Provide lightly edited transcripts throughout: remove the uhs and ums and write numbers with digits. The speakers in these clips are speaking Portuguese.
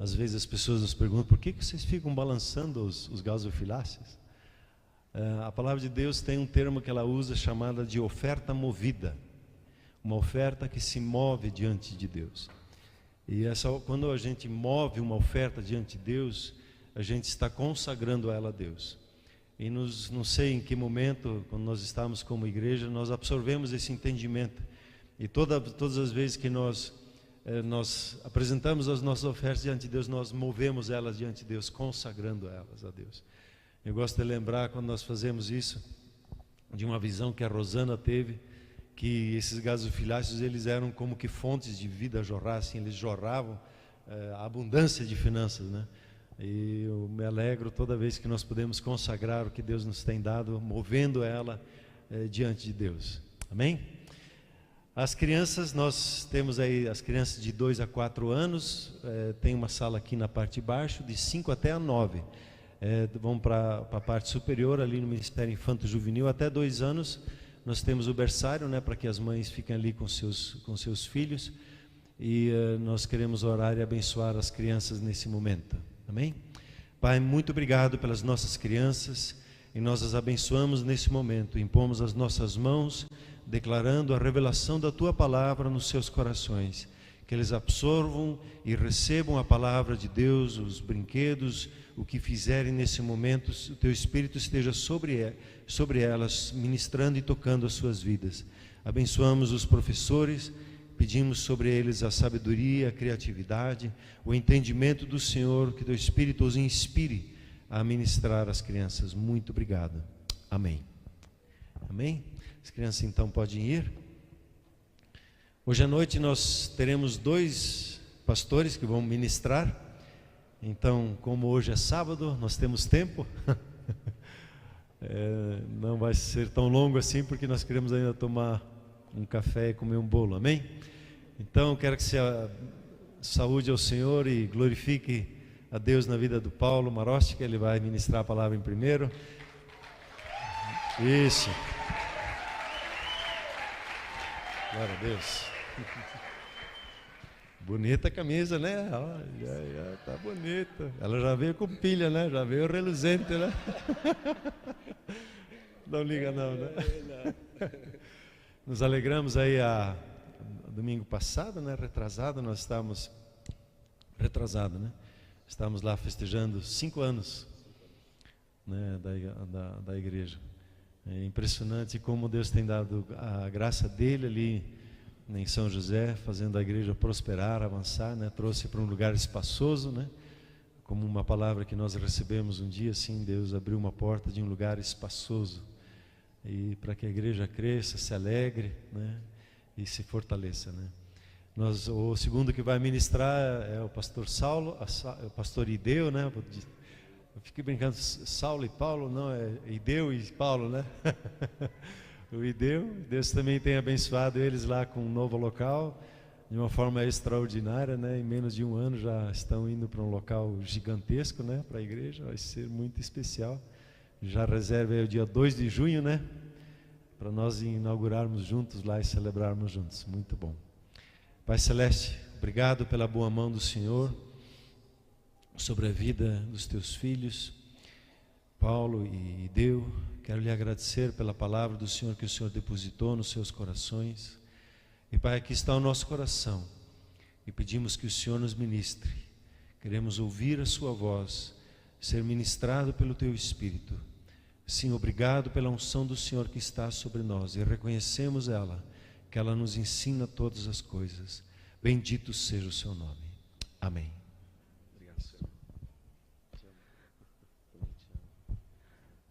Às vezes as pessoas nos perguntam, por que vocês ficam balançando os gasofiláceos? A palavra de Deus tem um termo que ela usa chamada de oferta movida. Uma oferta que se move diante de Deus. E quando a gente move uma oferta diante de Deus, a gente está consagrando ela a Deus. E não sei em que momento, quando nós estamos como igreja, nós absorvemos esse entendimento. E todas as vezes que nós apresentamos as nossas ofertas diante de Deus, nós movemos elas diante de Deus, consagrando elas a Deus. Eu gosto de lembrar, quando nós fazemos isso, de uma visão que a Rosana teve, que esses gasofiláceos, eles eram como que fontes de vida a jorrar, assim, eles jorravam a abundância de finanças, né? E eu me alegro toda vez que nós podemos consagrar o que Deus nos tem dado, movendo ela diante de Deus. Amém? As crianças, nós temos aí as crianças de 2 a 4 anos, tem uma sala aqui na parte de baixo, de 5 até a 9. Vão para a parte superior, ali no Ministério Infanto Juvenil, até 2 anos, nós temos o berçário, né, para que as mães fiquem ali com seus filhos, e nós queremos orar e abençoar as crianças nesse momento. Amém? Pai, muito obrigado pelas nossas crianças, e nós as abençoamos nesse momento, impomos as nossas mãos, declarando a revelação da Tua Palavra nos seus corações, que eles absorvam e recebam a Palavra de Deus, os brinquedos, o que fizerem nesse momento, o Teu Espírito esteja sobre elas, ministrando e tocando as suas vidas. Abençoamos os professores, pedimos sobre eles a sabedoria, a criatividade, o entendimento do Senhor, que Teu Espírito os inspire a ministrar às crianças. Muito obrigado. Amém. Amém? As crianças então podem ir. Hoje à noite nós teremos 2 pastores que vão ministrar. Então, como hoje é sábado, nós temos tempo. Não vai ser tão longo assim, porque nós queremos ainda tomar um café e comer um bolo. Amém? Então, quero que você saúde ao Senhor e glorifique a Deus na vida do Paulo Marosti, que ele vai ministrar a palavra em primeiro. Isso. Glória a Deus. Bonita a camisa, né? Olha, tá bonita. Ela já veio com pilha, né? Já veio reluzente, né? Não liga não, né? Nos alegramos aí domingo passado, né? Retrasado, nós estávamos né? Estávamos lá festejando 5 anos, né? da igreja. É impressionante como Deus tem dado a graça dele ali em São José, fazendo a igreja prosperar, avançar, né? Trouxe para um lugar espaçoso, né? Como uma palavra que nós recebemos um dia, assim, Deus abriu uma porta de um lugar espaçoso, e para que a igreja cresça, se alegre, né? E se fortaleça, né? O segundo que vai ministrar é o pastor Saulo, o pastor Ideu, né? Eu fiquei brincando, Saulo e Paulo, não, é Ideu e Paulo, né? O Ideu, Deus também tem abençoado eles lá com um novo local, de uma forma extraordinária, né? Em menos de 1 ano já estão indo para um local gigantesco, né? Para a igreja, vai ser muito especial. Já reserva aí o dia 2 de junho, né? Para nós inaugurarmos juntos lá e celebrarmos juntos. Muito bom. Pai Celeste, obrigado pela boa mão do Senhor sobre a vida dos teus filhos, Paulo e Ideu. Quero lhe agradecer pela palavra do Senhor que o Senhor depositou nos seus corações. E Pai, aqui está o nosso coração e pedimos que o Senhor nos ministre. Queremos ouvir a sua voz, ser ministrado pelo teu Espírito. Sim, obrigado pela unção do Senhor que está sobre nós, e reconhecemos ela, que ela nos ensina todas as coisas. Bendito seja o seu nome. Amém.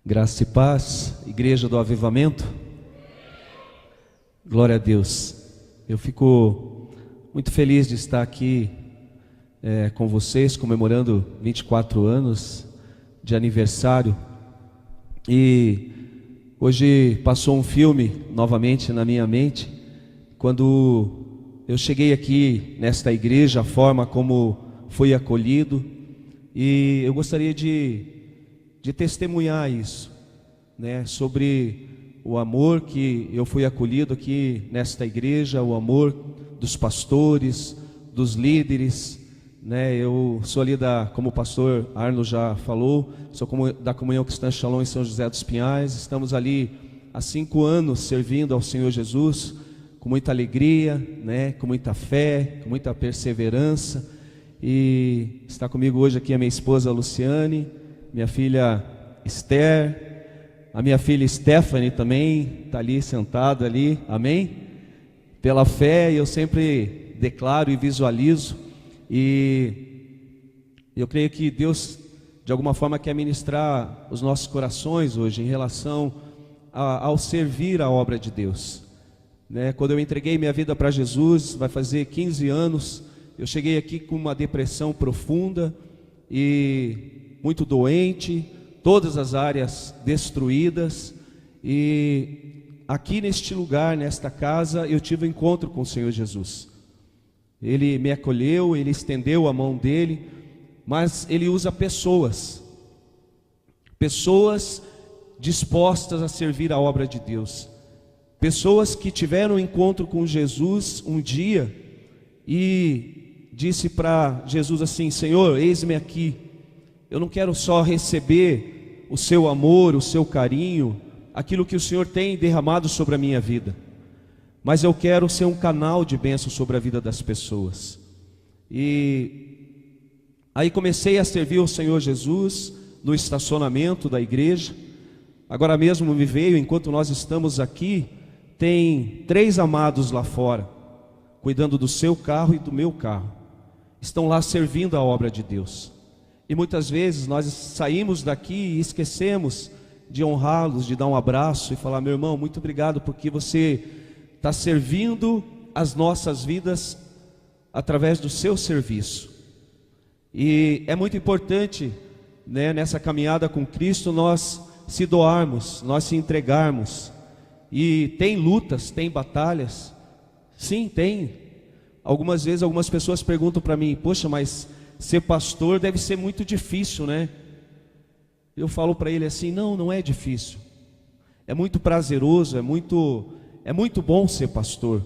Graça e paz, Igreja do Avivamento. Glória a Deus. Eu fico muito feliz de estar aqui com vocês, comemorando 24 anos de aniversário. E hoje passou um filme novamente na minha mente, quando eu cheguei aqui nesta igreja, a forma como fui acolhido, e eu gostaria de testemunhar isso. né, sobre o amor que eu fui acolhido aqui nesta igreja, o amor dos pastores, dos líderes, né? Eu sou ali como o pastor Arno já falou, sou da Comunhão Cristã Shalom em São José dos Pinhais. Estamos ali há 5 anos servindo ao Senhor Jesus com muita alegria, né? Com muita fé, com muita perseverança. E está comigo hoje aqui a minha esposa Luciane, minha filha Esther, a minha filha Stephanie também está ali sentada ali, amém? Pela fé eu sempre declaro e visualizo, e eu creio que Deus de alguma forma quer ministrar os nossos corações hoje em relação ao servir a obra de Deus, né? Quando eu entreguei minha vida para Jesus, vai fazer 15 anos, eu cheguei aqui com uma depressão profunda e muito doente, todas as áreas destruídas, e aqui neste lugar, nesta casa, eu tive um encontro com o Senhor Jesus. Ele me acolheu, Ele estendeu a mão dele, mas Ele usa pessoas dispostas a servir a obra de Deus, pessoas que tiveram um encontro com Jesus um dia e disse para Jesus assim: Senhor, eis-me aqui, eu não quero só receber o seu amor, o seu carinho, aquilo que o Senhor tem derramado sobre a minha vida, mas eu quero ser um canal de bênção sobre a vida das pessoas. E aí comecei a servir o Senhor Jesus no estacionamento da igreja. Agora mesmo me veio, enquanto nós estamos aqui, tem 3 amados lá fora, cuidando do seu carro e do meu carro. Estão lá servindo a obra de Deus. E muitas vezes nós saímos daqui e esquecemos de honrá-los, de dar um abraço e falar: meu irmão, muito obrigado porque você está servindo as nossas vidas através do seu serviço. E é muito importante, né, nessa caminhada com Cristo, nós se doarmos, nós se entregarmos. E tem lutas, tem batalhas, sim, tem. Algumas vezes algumas pessoas perguntam para mim: poxa, mas ser pastor deve ser muito difícil, né? Eu falo para ele assim: não é difícil, é muito prazeroso, é muito bom ser pastor,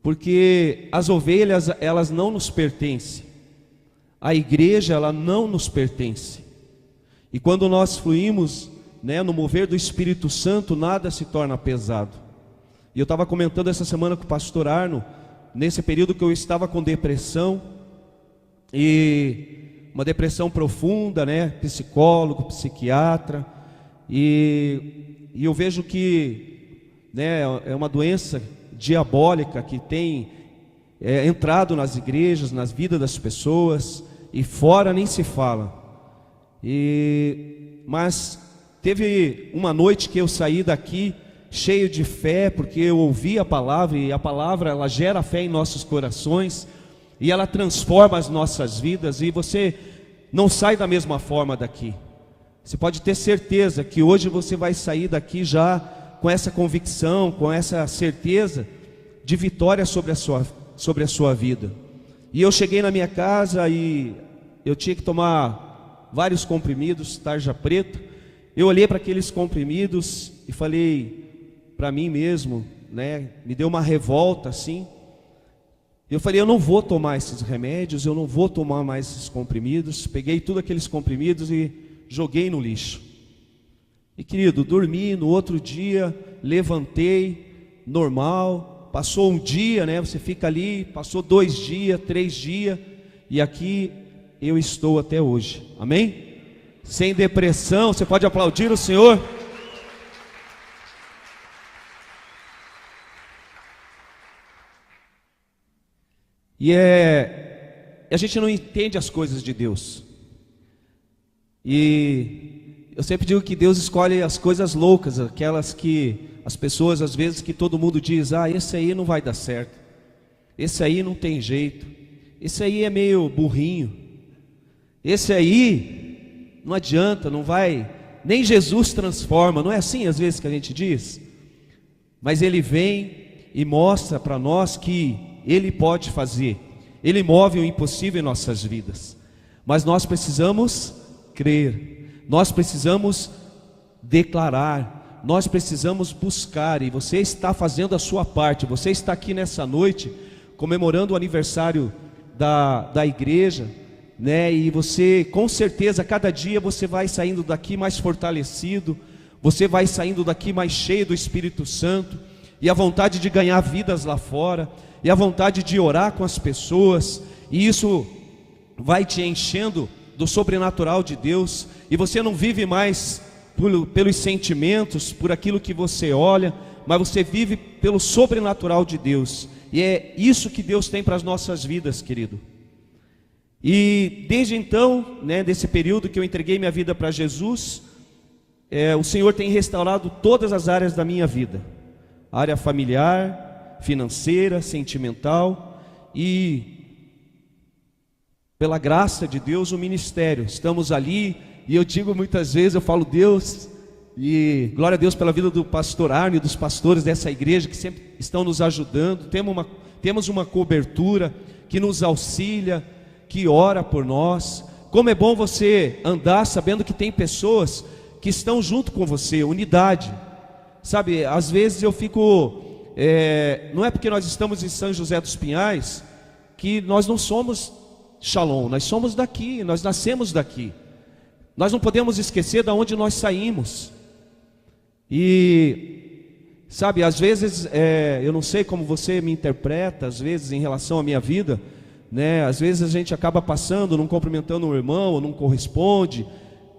porque as ovelhas, elas não nos pertencem, a igreja, ela não nos pertence, e quando nós fluímos, né, no mover do Espírito Santo, nada se torna pesado. E eu estava comentando essa semana com o pastor Arno, nesse período que eu estava com depressão, e uma depressão profunda, né, psicólogo, psiquiatra, e eu vejo que, né, é uma doença diabólica que tem entrado nas igrejas, nas vidas das pessoas, e fora nem se fala. Mas teve uma noite que eu saí daqui cheio de fé, porque eu ouvi a palavra, e a palavra, ela gera fé em nossos corações, e ela transforma as nossas vidas, e você não sai da mesma forma daqui. Você pode ter certeza que hoje você vai sair daqui já com essa convicção, com essa certeza de vitória sobre a sua vida. E eu cheguei na minha casa e eu tinha que tomar vários comprimidos, tarja preta. Eu olhei para aqueles comprimidos e falei para mim mesmo, né, me deu uma revolta assim. Eu falei: eu não vou tomar esses remédios, eu não vou tomar mais esses comprimidos. Peguei todos aqueles comprimidos e joguei no lixo. E querido, dormi, no outro dia levantei, normal. Passou um dia, né, você fica ali, passou 2 dias, 3 dias, e aqui eu estou até hoje, amém? Sem depressão. Você pode aplaudir o Senhor? E a gente não entende as coisas de Deus. E eu sempre digo que Deus escolhe as coisas loucas, aquelas que as pessoas, às vezes, que todo mundo diz: ah, esse aí não vai dar certo, esse aí não tem jeito, esse aí é meio burrinho, esse aí não adianta, não vai, nem Jesus transforma. Não é assim às vezes que a gente diz? Mas Ele vem e mostra para nós que Ele pode fazer, Ele move o impossível em nossas vidas, mas nós precisamos crer, nós precisamos declarar, nós precisamos buscar, e você está fazendo a sua parte. Você está aqui nessa noite, comemorando o aniversário da igreja, né? E você, com certeza, cada dia você vai saindo daqui mais fortalecido, você vai saindo daqui mais cheio do Espírito Santo, e a vontade de ganhar vidas lá fora, e a vontade de orar com as pessoas, e isso vai te enchendo do sobrenatural de Deus, e você não vive mais pelos sentimentos, por aquilo que você olha, mas você vive pelo sobrenatural de Deus, e é isso que Deus tem para as nossas vidas, querido. E desde então, né, desse período que eu entreguei minha vida para Jesus, o Senhor tem restaurado todas as áreas da minha vida, área familiar, financeira, sentimental, e pela graça de Deus o ministério, estamos ali. E eu digo muitas vezes, eu falo Deus, e glória a Deus pela vida do pastor Arno e dos pastores dessa igreja que sempre estão nos ajudando. Temos uma cobertura que nos auxilia, que ora por nós. Como é bom você andar sabendo que tem pessoas que estão junto com você, unidade. Sabe, às vezes eu fico, não é porque nós estamos em São José dos Pinhais que nós não somos Shalom, nós somos daqui, nós nascemos daqui. Nós não podemos esquecer de onde nós saímos. E, sabe, às vezes, eu não sei como você me interpreta, às vezes, em relação à minha vida, né? Às vezes a gente acaba passando, não cumprimentando um irmão, ou não corresponde,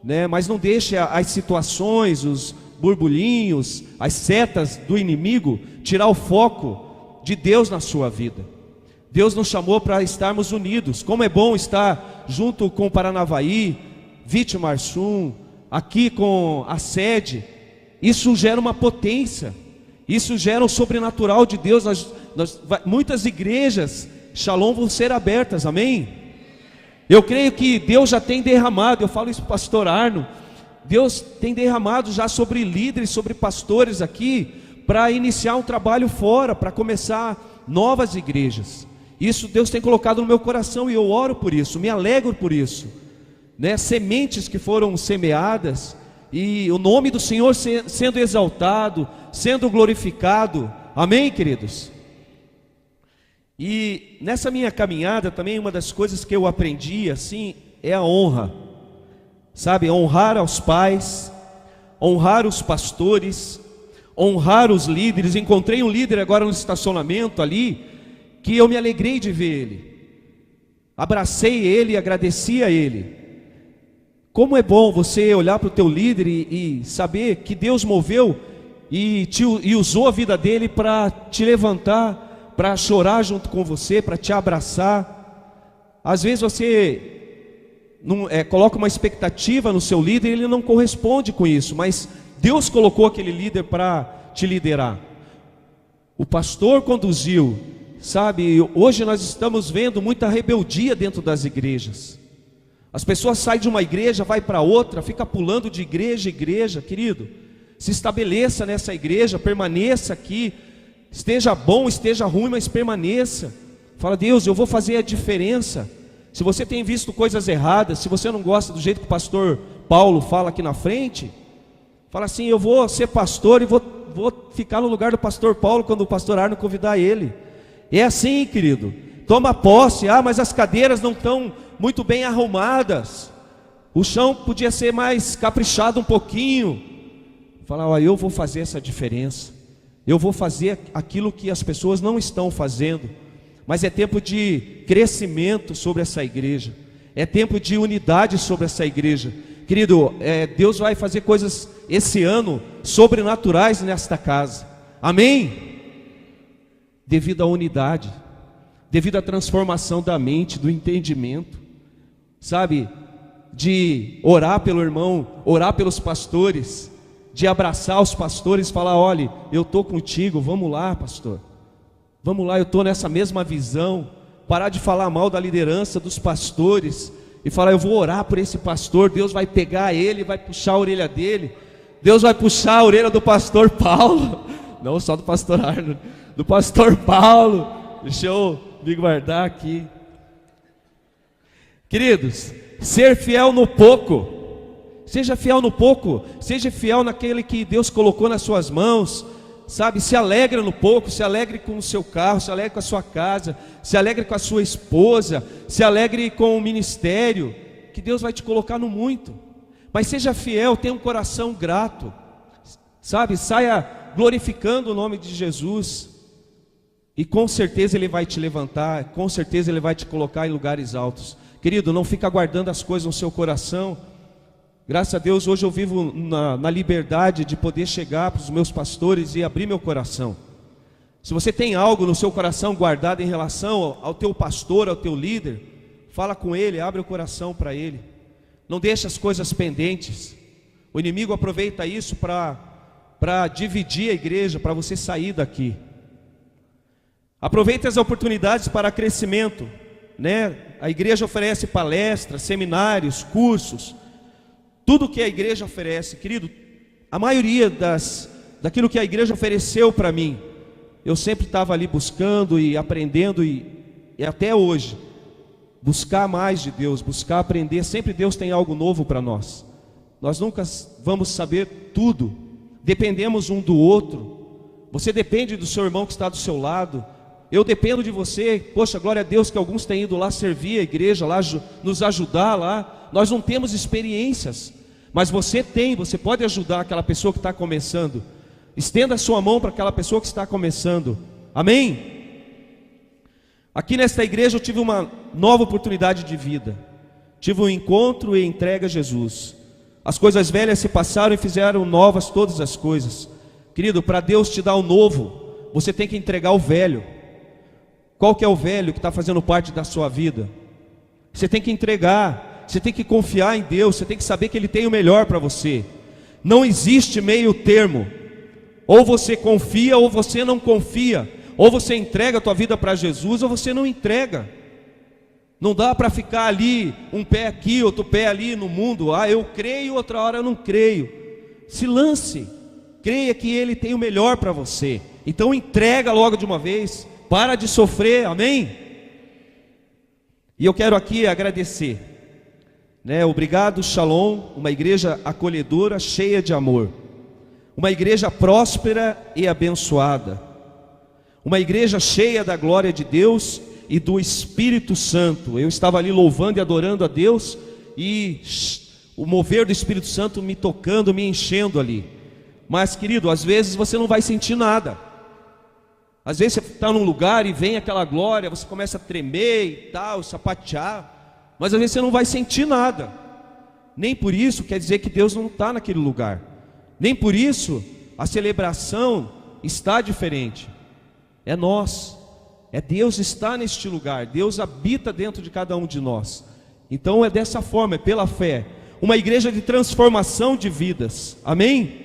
né? Mas não deixe as situações, os burburinhos, as setas do inimigo, tirar o foco de Deus na sua vida. Deus nos chamou para estarmos unidos. Como é bom estar junto com o Paranavaí, Vitimarsum, aqui com a sede. Isso gera uma potência, isso gera o sobrenatural de Deus. Muitas igrejas Shalom vão ser abertas, amém? Eu creio que Deus já tem derramado, eu falo isso para o pastor Arno, Deus tem derramado já sobre líderes, sobre pastores aqui, para iniciar um trabalho fora, para começar novas igrejas. Isso Deus tem colocado no meu coração, e eu oro por isso, me alegro por isso, né? Sementes que foram semeadas, e o nome do Senhor sendo exaltado, sendo glorificado, amém, queridos? E nessa minha caminhada também, uma das coisas que eu aprendi assim é a honra, sabe, honrar aos pais, honrar os pastores, honrar os líderes. Encontrei um líder agora no estacionamento ali, que eu me alegrei de ver ele, abracei ele e agradeci a ele. Como é bom você olhar para o teu líder e saber que Deus moveu e usou a vida dele para te levantar, para chorar junto com você, para te abraçar. Às vezes você coloca uma expectativa no seu líder e ele não corresponde com isso, mas Deus colocou aquele líder para te liderar. O pastor conduziu, sabe, hoje nós estamos vendo muita rebeldia dentro das igrejas. As pessoas saem de uma igreja, vai para outra, fica pulando de igreja em igreja. Querido, se estabeleça nessa igreja, permaneça aqui, esteja bom, esteja ruim, mas permaneça. Fala, Deus, eu vou fazer a diferença. Se você tem visto coisas erradas, se você não gosta do jeito que o pastor Paulo fala aqui na frente, fala assim, eu vou ser pastor e vou ficar no lugar do pastor Paulo quando o pastor Arno convidar ele. É assim, querido, toma posse. Mas as cadeiras não estão muito bem arrumadas, o chão podia ser mais caprichado um pouquinho. Fala, eu vou fazer essa diferença, eu vou fazer aquilo que as pessoas não estão fazendo. Mas é tempo de crescimento sobre essa igreja, é tempo de unidade sobre essa igreja. Querido, Deus vai fazer coisas esse ano sobrenaturais nesta casa, amém? Devido à unidade, devido à transformação da mente, do entendimento, sabe, de orar pelo irmão, orar pelos pastores, de abraçar os pastores, falar, olha, eu estou contigo, vamos lá, pastor, vamos lá, eu estou nessa mesma visão. Parar de falar mal da liderança dos pastores e falar, eu vou orar por esse pastor, Deus vai pegar ele, vai puxar a orelha dele, Deus vai puxar a orelha do pastor Paulo, não só do pastor Arno, do pastor Paulo. Deixa eu me guardar aqui. Queridos, ser fiel no pouco, Seja fiel no pouco, seja fiel naquele que Deus colocou nas suas mãos, sabe? Se alegre no pouco, se alegre com o seu carro, se alegre com a sua casa, se alegre com a sua esposa, se alegre com o ministério, que Deus vai te colocar no muito. Mas seja fiel, tenha um coração grato, sabe? Saia glorificando o nome de Jesus, e com certeza Ele vai te levantar, com certeza Ele vai te colocar em lugares altos. Querido, não fica guardando as coisas no seu coração. Graças a Deus, hoje eu vivo na liberdade de poder chegar para os meus pastores e abrir meu coração. Se você tem algo no seu coração guardado em relação ao teu pastor, ao teu líder, fala com ele, abre o coração para ele. Não deixe as coisas pendentes. O inimigo aproveita isso para dividir a igreja, para você sair daqui. Aproveite as oportunidades para crescimento, né? A igreja oferece palestras, seminários, cursos, tudo que a igreja oferece. Querido, a maioria daquilo que a igreja ofereceu para mim, eu sempre estava ali buscando e aprendendo, e até hoje, buscar mais de Deus, buscar aprender. Sempre Deus tem algo novo para nós. Nós nunca vamos saber tudo, dependemos um do outro. Você depende do seu irmão que está do seu lado, eu dependo de você. Poxa, glória a Deus que alguns têm ido lá servir a igreja, lá nos ajudar lá. Nós não temos experiências, mas você tem, você pode ajudar aquela pessoa que está começando. Estenda a sua mão para aquela pessoa que está começando. Amém? Aqui nesta igreja eu tive uma nova oportunidade de vida. Tive um encontro e entrega a Jesus. As coisas velhas se passaram e fizeram novas todas as coisas. Querido, para Deus te dar o novo, você tem que entregar o velho. Qual que é o velho que está fazendo parte da sua vida? Você tem que entregar, você tem que confiar em Deus, você tem que saber que Ele tem o melhor para você. Não existe meio termo. Ou você confia ou você não confia. Ou você entrega a tua vida para Jesus ou você não entrega. Não dá para ficar ali, um pé aqui, outro pé ali no mundo. Ah, eu creio, outra hora eu não creio. Se lance, creia que Ele tem o melhor para você. Então entrega logo de uma vez. Para de sofrer, amém? E eu quero aqui agradecer, né? Obrigado, Shalom, uma igreja acolhedora, cheia de amor. Uma igreja próspera e abençoada. Uma igreja cheia da glória de Deus e do Espírito Santo. Eu estava ali louvando e adorando a Deus, e o mover do Espírito Santo me tocando, me enchendo ali. Mas, querido, às vezes você não vai sentir nada. Às vezes você está num lugar e vem aquela glória, você começa a tremer e tal, sapatear, mas às vezes você não vai sentir nada. Nem por isso quer dizer que Deus não está naquele lugar. Nem por isso a celebração está diferente. É nós, é Deus está neste lugar, Deus habita dentro de cada um de nós. Então é dessa forma, é pela fé. Uma igreja de transformação de vidas, amém?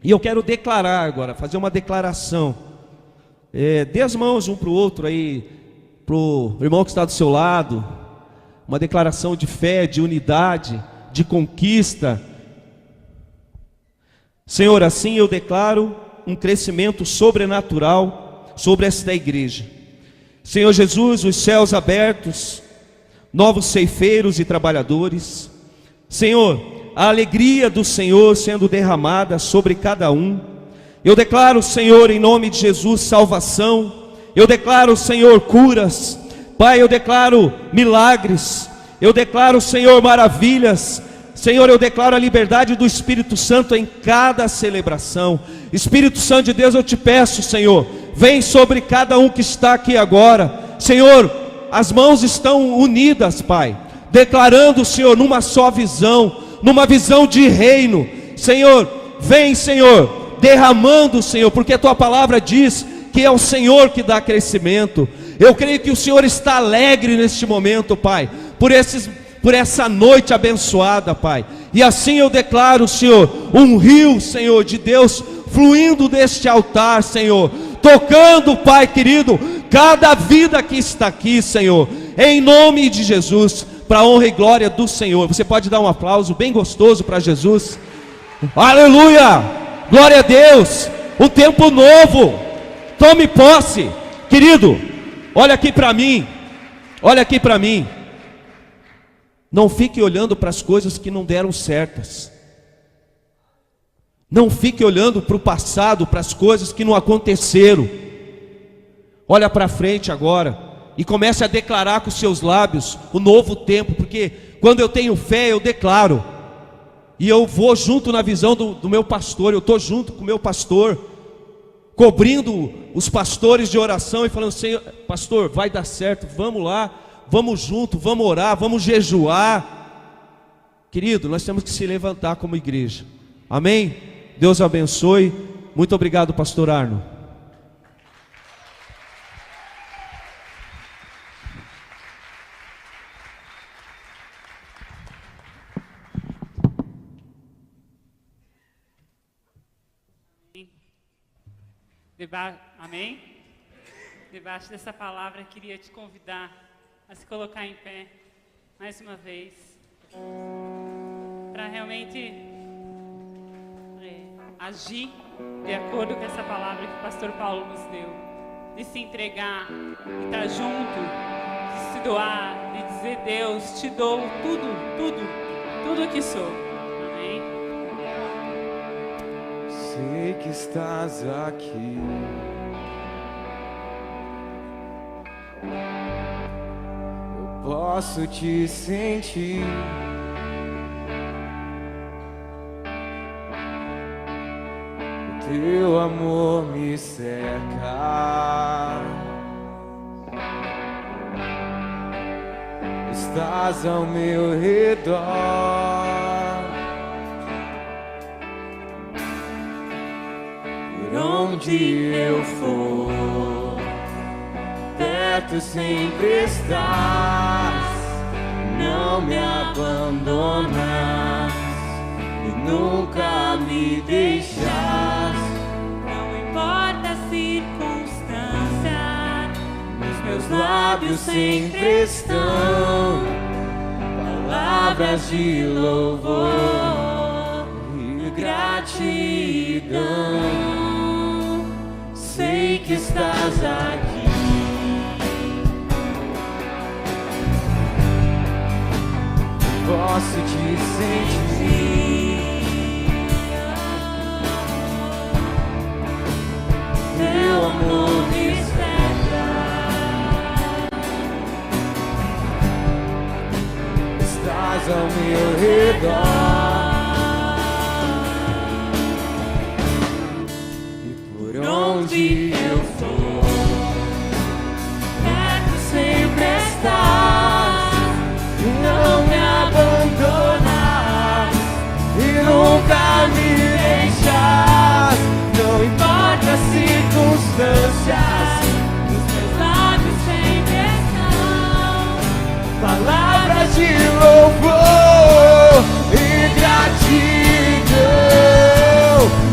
E eu quero declarar agora, fazer uma declaração. Dê as mãos um para o outro aí, para o irmão que está do seu lado. Uma declaração de fé, de unidade, de conquista. Senhor, assim eu declaro um crescimento sobrenatural sobre esta igreja. Senhor Jesus, os céus abertos, novos ceifeiros e trabalhadores. Senhor, a alegria do Senhor sendo derramada sobre cada um. Eu declaro, Senhor, em nome de Jesus, salvação. Eu declaro, Senhor, curas. Pai, eu declaro milagres. Eu declaro, Senhor, maravilhas. Senhor, eu declaro a liberdade do Espírito Santo em cada celebração. Espírito Santo de Deus, eu te peço, Senhor, vem sobre cada um que está aqui agora. Senhor, as mãos estão unidas, Pai, declarando, Senhor, numa só visão, numa visão de reino. Senhor, vem, Senhor, derramando, Senhor, porque a tua palavra diz que é o Senhor que dá crescimento. Eu creio que o Senhor está alegre neste momento, Pai, por essa noite abençoada, Pai. E assim eu declaro, Senhor, um rio, Senhor, de Deus fluindo deste altar, Senhor, tocando, Pai querido, cada vida que está aqui, Senhor, em nome de Jesus, para a honra e glória do Senhor. Você pode dar um aplauso bem gostoso para Jesus. Aleluia! Glória a Deus, um tempo novo, tome posse. Querido, olha aqui para mim, olha aqui para mim. Não fique olhando para as coisas que não deram certas. Não fique olhando para o passado, para as coisas que não aconteceram. Olha para frente agora e comece a declarar com os seus lábios o novo tempo, porque quando eu tenho fé eu declaro, e eu vou junto na visão do meu pastor, eu estou junto com o meu pastor, cobrindo os pastores de oração e falando: Senhor, pastor, vai dar certo, vamos lá, vamos junto, vamos orar, vamos jejuar. Querido, nós temos que se levantar como igreja, amém? Deus abençoe. Muito obrigado, pastor Arno. Amém? Debaixo dessa palavra, queria te convidar a se colocar em pé mais uma vez, para realmente agir de acordo com essa palavra que o pastor Paulo nos deu, de se entregar, de estar junto, de se doar, de dizer: Deus, te dou tudo que sou. Amém? Sei que estás aqui, eu posso te sentir. Teu amor me cerca, estás ao meu redor. Por onde eu for, perto sempre estás, não me abandonas e nunca me deixas. Meus lábios sempre estão palavras de louvor e gratidão. Sei que estás aqui, posso te sentir. Teu amor me estás ao meu redor, e por onde eu for, perto sempre estás, e não me abandonas, e nunca me deixas. Não importa as circunstâncias, os meus lábios sempre estão palavras de louvor e gratidão.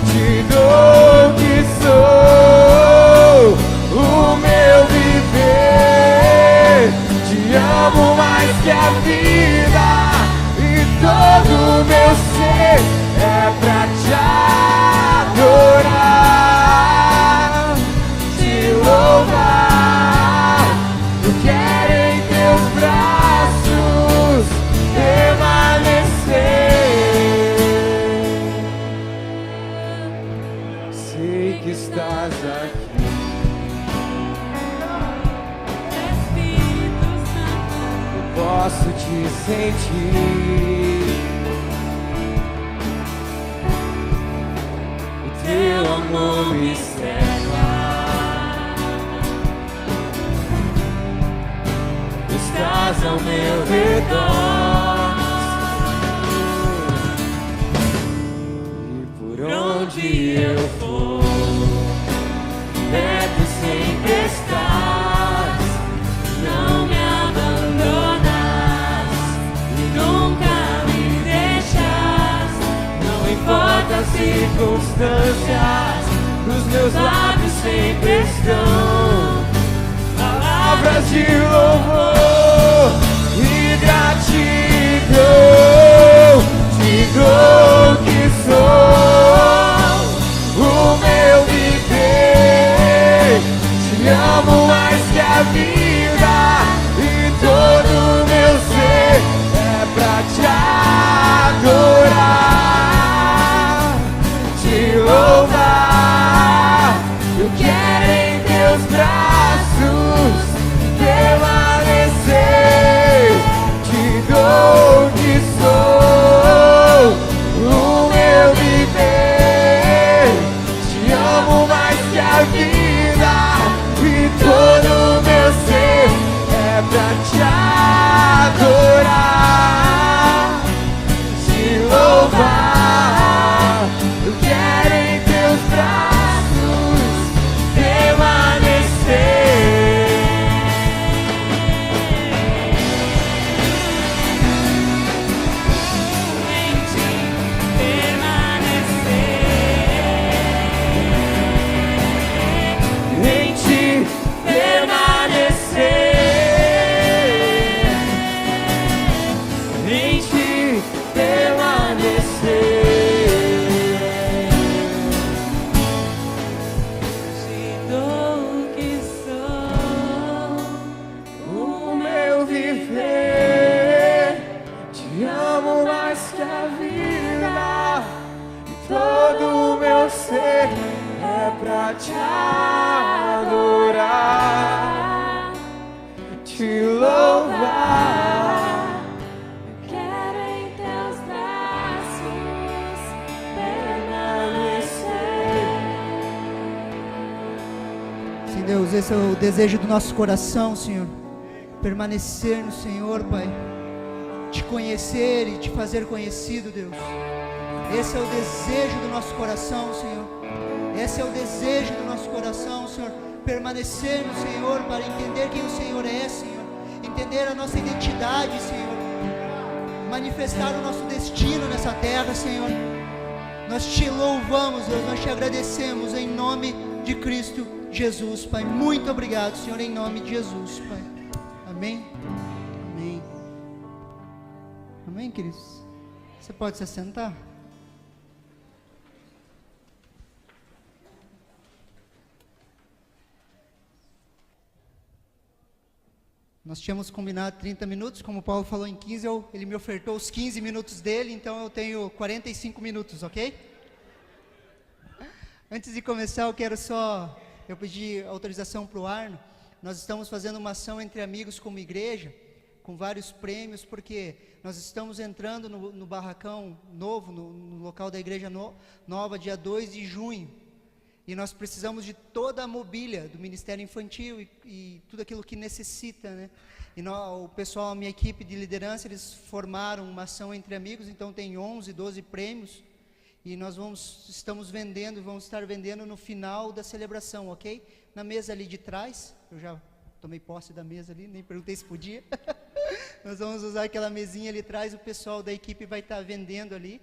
Te dou que sou o meu viver. Te amo mais que a vida, e todo o meu ser é pra te adorar, te louvar. Eu quero em teus braços permanecer. Sei que estás aqui, Espírito Santo, eu posso te sentir. O teu amor me cerca, estás ao meu redor, e por onde eu for, perto sempre estás, não me abandonas e nunca me deixas. Não importa as circunstâncias, os meus lábios sempre estão palavras de louvor e gratidão. Te dou que sou o meu viver. Te amo mais que a vida, e todo o meu ser é mais que a vida, e todo o meu ser é pra te adorar, te louvar. Quero em teus braços permanecer. Sim, Deus, esse é o desejo do nosso coração, Senhor. Permanecer no Senhor, Pai. Te conhecer e te fazer conhecido, Deus. Esse é o desejo do nosso coração, Senhor. Esse é o desejo do nosso coração, Senhor. Permanecer no Senhor para entender quem o Senhor é, Senhor. Entender a nossa identidade, Senhor. Manifestar o nosso destino nessa terra, Senhor. Nós te louvamos, Deus. Nós te agradecemos em nome de Cristo Jesus, Pai. Muito obrigado, Senhor, em nome de Jesus, Pai. Amém. Amém. Amém, queridos? Você pode se assentar? Nós tínhamos combinado 30 minutos, como o Paulo falou em 15, ele me ofertou os 15 minutos dele, então eu tenho 45 minutos, ok? Antes de começar, eu pedi autorização para o Arno. Nós estamos fazendo uma ação entre amigos como igreja, com vários prêmios, porque nós estamos entrando no barracão novo, no local da igreja nova, dia 2 de junho. E nós precisamos de toda a mobília do Ministério Infantil e tudo aquilo que necessita, né? E o pessoal, a minha equipe de liderança, eles formaram uma ação entre amigos, então tem 11, 12 prêmios. E nós estamos vendendo, vamos estar vendendo no final da celebração, ok? Na mesa ali de trás, eu já tomei posse da mesa ali, nem perguntei se podia. Nós vamos usar aquela mesinha ali atrás, o pessoal da equipe vai estar vendendo ali.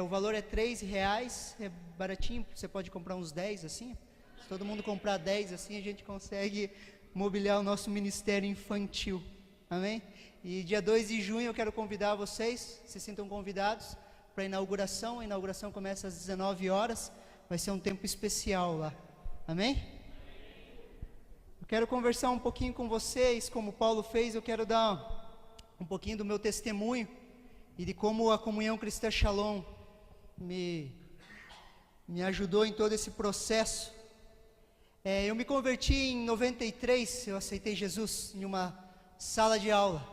O valor é R$3, é baratinho, você pode comprar uns 10 assim. Se todo mundo comprar 10 assim, a gente consegue mobiliar o nosso ministério infantil. Amém? E dia 2 de junho eu quero convidar vocês, se sintam convidados para a inauguração. A inauguração começa às 19 horas, vai ser um tempo especial lá. Amém? Eu quero conversar um pouquinho com vocês, como o Paulo fez, eu quero dar um pouquinho do meu testemunho e de como a Comunhão Cristã Shalom me ajudou em todo esse processo. Eu me converti em 93, eu aceitei Jesus em uma sala de aula.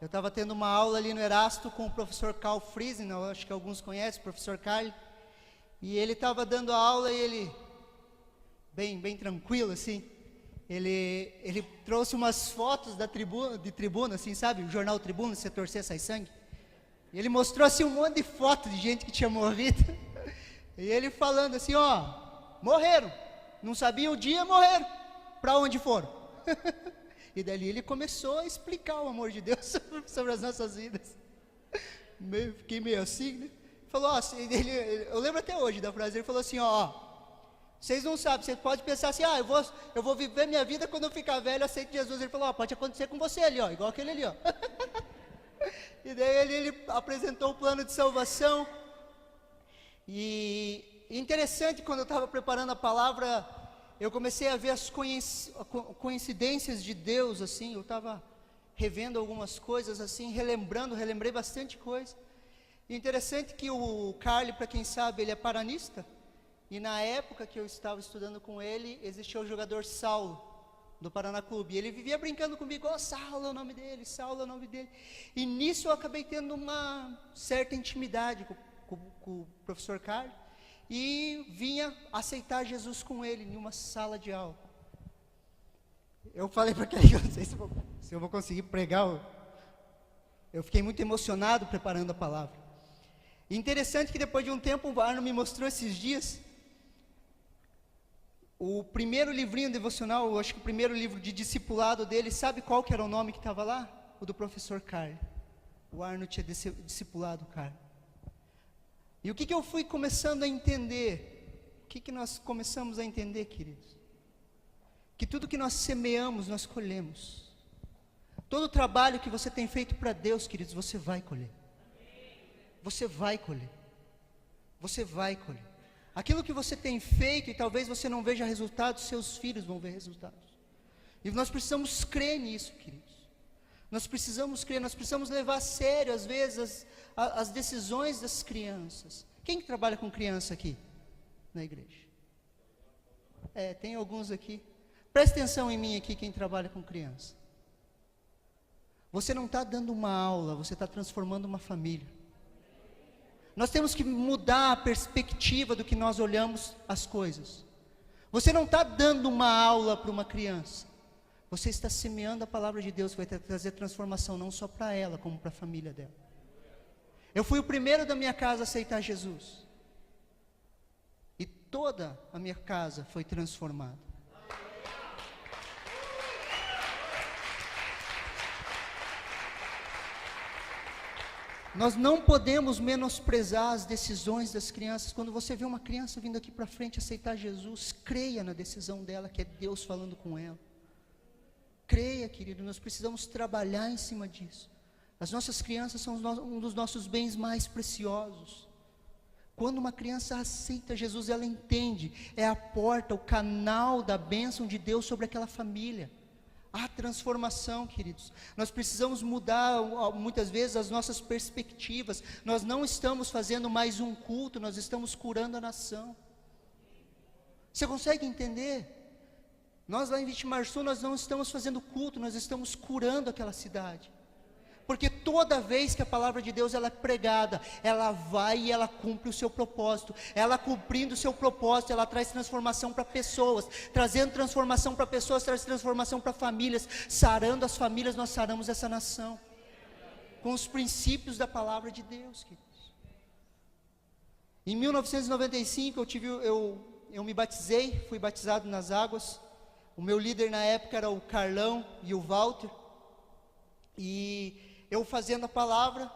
Eu estava tendo uma aula ali no Erasto com o professor Carl Friesen, eu acho que alguns conhecem, o professor Carl. E ele estava dando a aula e ele, bem tranquilo assim, ele trouxe umas fotos de tribuna, assim, sabe? O jornal Tribuna, se você torcer sai sangue. E ele mostrou assim um monte de fotos de gente que tinha morrido. E ele falando assim, morreram. Não sabia o dia, morreram. Para onde foram? E dali ele começou a explicar o amor de Deus sobre as nossas vidas. Fiquei meio assim, né? Falou, eu lembro até hoje da frase, ele falou assim, vocês não sabem, você pode pensar assim, eu vou viver minha vida quando eu ficar velho, eu aceito Jesus. Ele falou, pode acontecer com você ali, igual aquele ali, E daí ele apresentou o plano de salvação. E interessante, quando eu estava preparando a palavra, eu comecei a ver as coincidências de Deus, assim. Eu estava revendo algumas coisas, assim, relembrei bastante coisa. E interessante que o Carly, para quem sabe, ele é paranista. E na época que eu estava estudando com ele, existia o jogador Saulo, do Paraná Clube. E ele vivia brincando comigo, Saulo é o nome dele, Saulo é o nome dele. E nisso eu acabei tendo uma certa intimidade com o professor Carlos. E vinha aceitar Jesus com ele em uma sala de aula. Eu falei para ele, eu não sei se eu vou conseguir pregar. Eu fiquei muito emocionado preparando a palavra. E interessante que depois de um tempo o Arno me mostrou esses dias o primeiro livrinho devocional, eu acho que o primeiro livro de discipulado dele, sabe qual que era o nome que estava lá? O do professor Carl. O Arno tinha discipulado o Carl. E o que eu fui começando a entender? O que nós começamos a entender, queridos? Que tudo que nós semeamos, nós colhemos. Todo o trabalho que você tem feito para Deus, queridos, você vai colher. Você vai colher. Você vai colher. Aquilo que você tem feito e talvez você não veja resultados, seus filhos vão ver resultados. E nós precisamos crer nisso, queridos. Nós precisamos crer, nós precisamos levar a sério, às vezes, as decisões das crianças. Quem que trabalha com criança aqui na igreja? Tem alguns aqui. Preste atenção em mim aqui, quem trabalha com criança. Você não está dando uma aula, você está transformando uma família. Nós temos que mudar a perspectiva do que nós olhamos as coisas. Você não está dando uma aula para uma criança. Você está semeando a palavra de Deus, que vai trazer transformação não só para ela, como para a família dela. Eu fui o primeiro da minha casa a aceitar Jesus. E toda a minha casa foi transformada. Nós não podemos menosprezar as decisões das crianças. Quando você vê uma criança vindo aqui para frente aceitar Jesus, creia na decisão dela, que é Deus falando com ela. Creia, querido, nós precisamos trabalhar em cima disso. As nossas crianças são um dos nossos bens mais preciosos. Quando uma criança aceita Jesus, ela entende, é a porta, o canal da bênção de Deus sobre aquela família. Há transformação, queridos. Nós precisamos mudar muitas vezes as nossas perspectivas. Nós não estamos fazendo mais um culto, nós estamos curando a nação. Você consegue entender? Nós lá em Vitimarçu, nós não estamos fazendo culto, nós estamos curando aquela cidade. Porque toda vez que a palavra de Deus ela é pregada, ela vai e ela cumpre o seu propósito. Ela cumprindo o seu propósito, ela traz transformação para pessoas. Trazendo transformação para pessoas, traz transformação para famílias. Sarando as famílias, nós saramos essa nação. Com os princípios da palavra de Deus, queridos. Em 1995, eu me batizei, fui batizado nas águas. O meu líder na época era o Carlão e o Walter. E eu fazendo a palavra,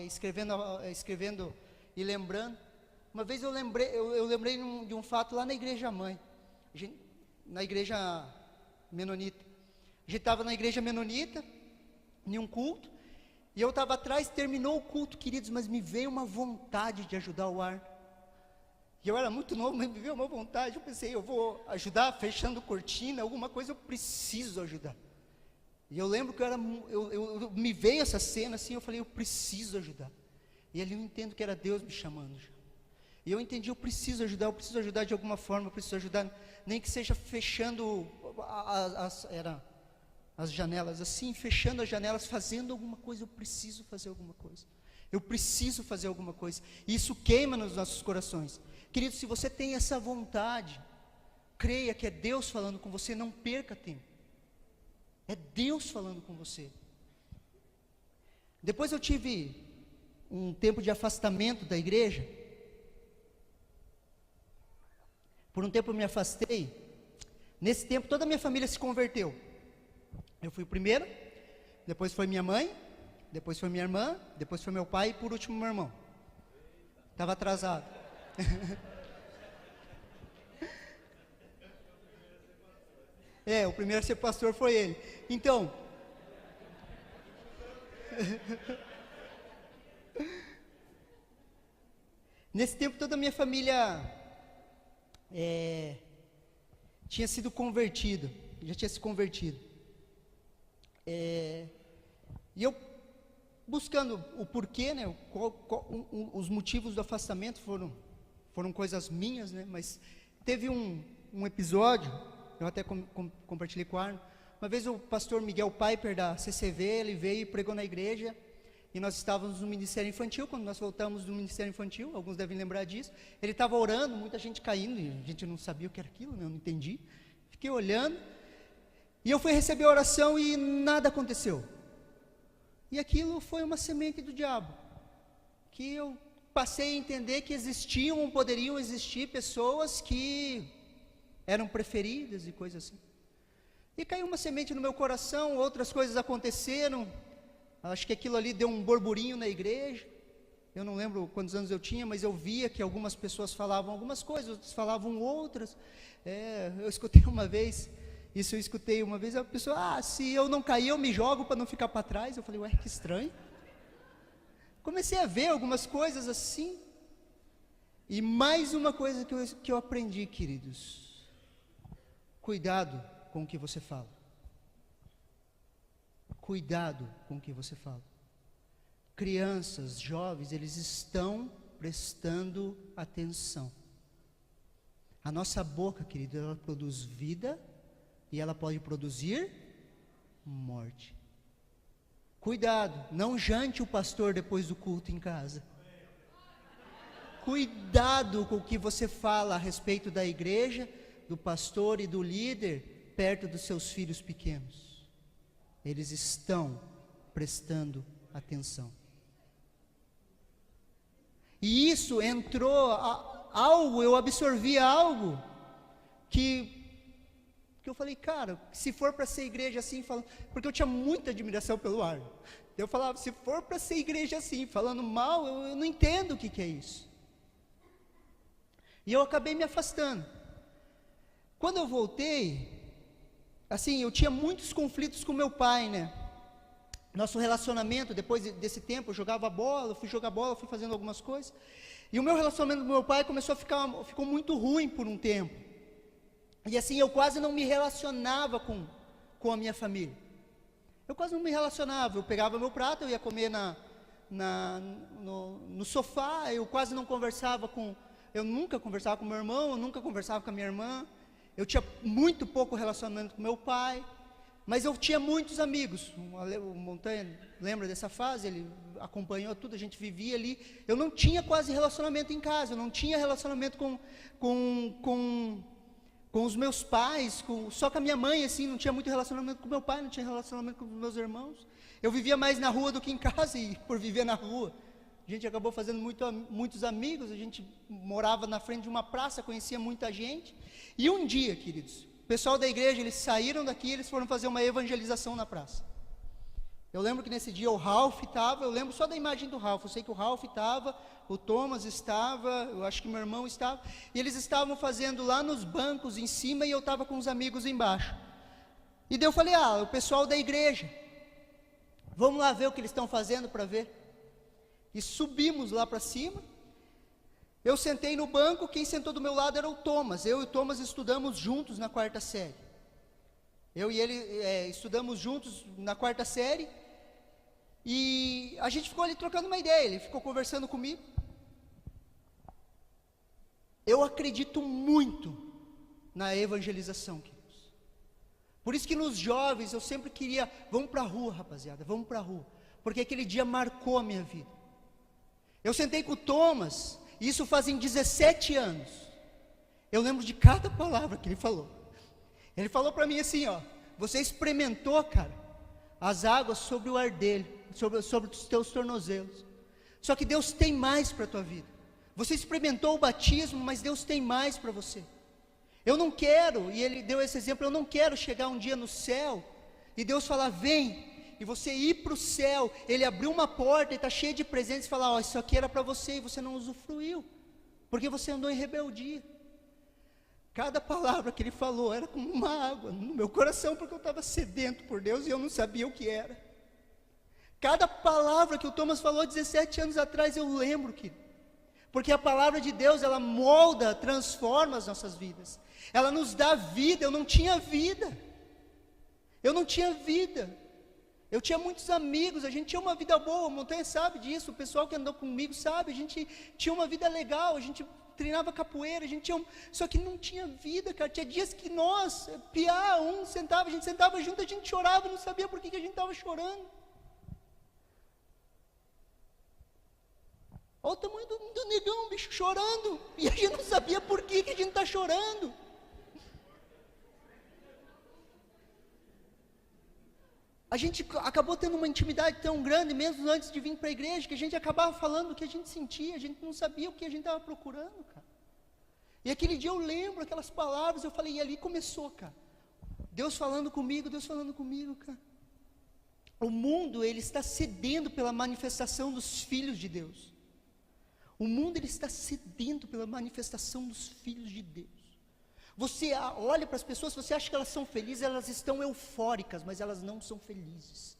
escrevendo e lembrando. Uma vez eu lembrei de um fato lá na igreja mãe, na igreja menonita. A gente estava na igreja menonita, em um culto, e eu estava atrás, terminou o culto, queridos, mas me veio uma vontade de ajudar o Arno. E eu era muito novo, mas me veio uma vontade, eu pensei, eu vou ajudar, fechando cortina, alguma coisa eu preciso ajudar. E eu lembro que me veio essa cena assim, eu falei, eu preciso ajudar. E ali eu entendo que era Deus me chamando já. E eu entendi, eu preciso ajudar de alguma forma, eu preciso ajudar, nem que seja fechando as janelas, assim, fechando as janelas, fazendo alguma coisa, eu preciso fazer alguma coisa. Eu preciso fazer alguma coisa. E isso queima nos nossos corações. Querido, se você tem essa vontade, creia que é Deus falando com você, não perca tempo. É Deus falando com você. Depois eu tive um tempo de afastamento da igreja. Por um tempo eu me afastei. Nesse tempo toda a minha família se converteu. Eu fui o primeiro, depois foi minha mãe, depois foi minha irmã, depois foi meu pai e por último meu irmão. Estava atrasado. O primeiro a ser pastor foi ele. Então, nesse tempo toda a minha família tinha sido convertida, já tinha se convertido. E eu buscando o porquê, né? Os motivos do afastamento foram coisas minhas, né? Mas teve um episódio. Eu até compartilhei com o Arno. Uma vez o pastor Miguel Piper da CCV, ele veio e pregou na igreja, e nós estávamos no Ministério Infantil, quando nós voltamos do Ministério Infantil, alguns devem lembrar disso, ele estava orando, muita gente caindo, e a gente não sabia o que era aquilo, né? Eu não entendi, fiquei olhando, e eu fui receber a oração e nada aconteceu, e aquilo foi uma semente do diabo, que eu passei a entender que poderiam existir pessoas que eram preferidas e coisas assim. E caiu uma semente no meu coração, outras coisas aconteceram. Acho que aquilo ali deu um burburinho na igreja. Eu não lembro quantos anos eu tinha, mas eu via que algumas pessoas falavam algumas coisas, outras falavam outras. Eu escutei uma vez, a pessoa, se eu não cair, eu me jogo para não ficar para trás. Eu falei, ué, que estranho. Comecei a ver algumas coisas assim. E mais uma coisa que eu aprendi, queridos. Cuidado com o que você fala. Cuidado com o que você fala. Crianças, jovens, eles estão prestando atenção. A nossa boca, querido, ela produz vida e ela pode produzir morte. Cuidado, não jante o pastor depois do culto em casa. Cuidado com o que você fala a respeito da igreja, do pastor e do líder perto dos seus filhos pequenos. Eles estão prestando atenção. E isso entrou algo, eu absorvi algo que eu falei, cara, se for para ser igreja assim, falando, porque eu tinha muita admiração pelo Arno. Eu falava, se for para ser igreja assim, falando mal, eu não entendo o que é isso. E eu acabei me afastando. Quando eu voltei, assim, eu tinha muitos conflitos com meu pai, né? Nosso relacionamento, depois desse tempo, eu jogava bola, fui jogar bola, fui fazendo algumas coisas. E o meu relacionamento com meu pai ficou muito ruim por um tempo. E assim, eu quase não me relacionava com a minha família. Eu quase não me relacionava. Eu pegava meu prato, eu ia comer no sofá, eu quase não conversava eu nunca conversava com meu irmão, eu nunca conversava com a minha irmã. Eu tinha muito pouco relacionamento com meu pai. Mas eu tinha muitos amigos. O Montanha lembra dessa fase, ele acompanhou tudo, a gente vivia ali. Eu não tinha quase relacionamento em casa, eu não tinha relacionamento com os meus pais, só com a minha mãe, assim, não tinha muito relacionamento com meu pai, não tinha relacionamento com os meus irmãos. Eu vivia mais na rua do que em casa, e por viver na rua, a gente acabou fazendo muitos amigos, a gente morava na frente de uma praça, conhecia muita gente. E um dia, queridos, o pessoal da igreja, eles saíram daqui, eles foram fazer uma evangelização na praça. Eu lembro que nesse dia o Ralph estava, eu lembro só da imagem do Ralph, eu sei que o Ralph estava, o Thomas estava, eu acho que meu irmão estava, e eles estavam fazendo lá nos bancos em cima, e eu estava com os amigos embaixo. E daí eu falei, o pessoal da igreja, vamos lá ver o que eles estão fazendo para ver. E subimos lá para cima. Eu sentei no banco, quem sentou do meu lado era o Thomas. Eu e o Thomas estudamos juntos na 4ª série. Eu e ele estudamos juntos na 4ª série. E a gente ficou ali trocando uma ideia, ele ficou conversando comigo. Eu acredito muito na evangelização, queridos. Por isso que nos jovens eu sempre queria, vamos para a rua, rapaziada, vamos para a rua. Porque aquele dia marcou a minha vida. Eu sentei com o Thomas, isso fazem 17 anos. Eu lembro de cada palavra que ele falou. Ele falou para mim assim, você experimentou, cara, as águas sobre o ardelho, sobre os teus tornozelos. Só que Deus tem mais para a tua vida. Você experimentou o batismo, mas Deus tem mais para você. Eu não quero, e ele deu esse exemplo, eu não quero chegar um dia no céu, e Deus falar, vem, e você ir para o céu, ele abriu uma porta e está cheio de presentes, e falar, isso aqui era para você, e você não usufruiu, porque você andou em rebeldia. Cada palavra que ele falou era como uma água no meu coração, porque eu estava sedento por Deus, e eu não sabia o que era. Cada palavra que o Thomas falou 17 anos atrás, eu lembro, querido. Porque a palavra de Deus, ela molda, transforma as nossas vidas. Ela nos dá vida. Eu não tinha vida. Eu tinha muitos amigos, a gente tinha uma vida boa, o Montanha sabe disso, o pessoal que andou comigo sabe, a gente tinha uma vida legal, a gente treinava capoeira, só que não tinha vida, cara. Tinha dias que nós, a gente sentava junto, a gente chorava, não sabia por que a gente estava chorando. Olha o tamanho do negão, bicho, chorando, e a gente não sabia por que a gente está chorando. A gente acabou tendo uma intimidade tão grande, mesmo antes de vir para a igreja, que a gente acabava falando o que a gente sentia, a gente não sabia o que a gente estava procurando, cara. E aquele dia eu lembro aquelas palavras, eu falei, e ali começou, cara. Deus falando comigo, cara. O mundo, ele está sedento pela manifestação dos filhos de Deus. O mundo, ele está sedento pela manifestação dos filhos de Deus. Você olha para as pessoas, você acha que elas são felizes, elas estão eufóricas, mas elas não são felizes.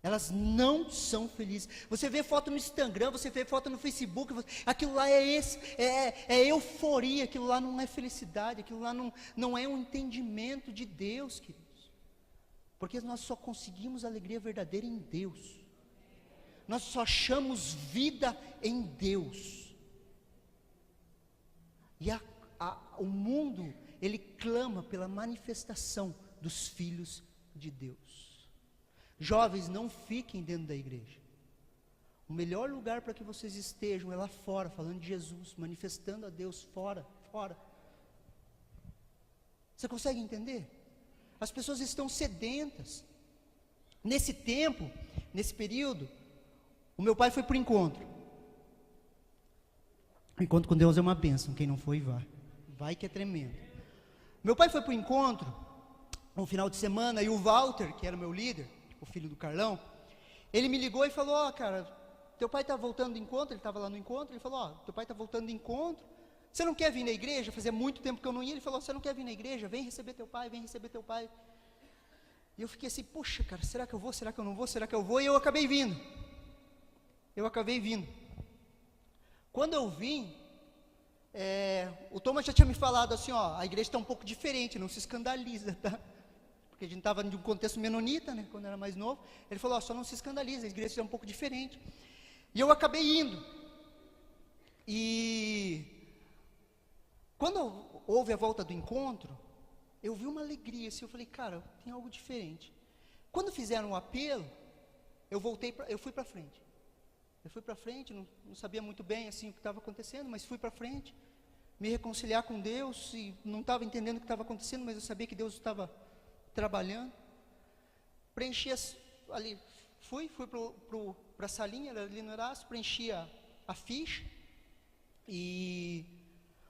Elas não são felizes. Você vê foto no Instagram, você vê foto no Facebook, aquilo lá é euforia, aquilo lá não é felicidade, aquilo lá não é um entendimento de Deus, queridos. Porque nós só conseguimos alegria verdadeira em Deus. Nós só achamos vida em Deus. E o mundo, ele clama pela manifestação dos filhos de Deus. Jovens, não fiquem dentro da igreja. O melhor lugar para que vocês estejam é lá fora, falando de Jesus, manifestando a Deus fora. Você consegue entender? As pessoas estão sedentas. Nesse tempo, nesse período, o meu pai foi para o encontro. O encontro com Deus é uma bênção, quem não foi, vai. Vai que é tremendo. Meu pai foi para o encontro, no final de semana, e o Walter, que era o meu líder, o filho do Carlão, ele me ligou e falou, cara, teu pai está voltando do encontro, ele estava lá no encontro, ele falou, teu pai está voltando do encontro, você não quer vir na igreja? Fazia muito tempo que eu não ia, ele falou, você não quer vir na igreja? Vem receber teu pai, vem receber teu pai. E eu fiquei assim, puxa, cara, será que eu vou, será que eu não vou, será que eu vou? E eu acabei vindo. Quando eu vim, o Thomas já tinha me falado assim, a igreja está um pouco diferente, não se escandaliza, tá? Porque a gente estava em um contexto menonita, né, quando era mais novo. Ele falou, só não se escandaliza, a igreja está um pouco diferente. E eu acabei indo. E quando houve a volta do encontro, eu vi uma alegria, assim, eu falei, cara, tem algo diferente. Quando fizeram o apelo, eu fui para frente. Não sabia muito bem assim o que estava acontecendo, mas fui para frente, me reconciliar com Deus, e não estava entendendo o que estava acontecendo, mas eu sabia que Deus estava trabalhando. Preenchi ali, fui para a salinha, ali no Erasmo, preenchi a ficha, e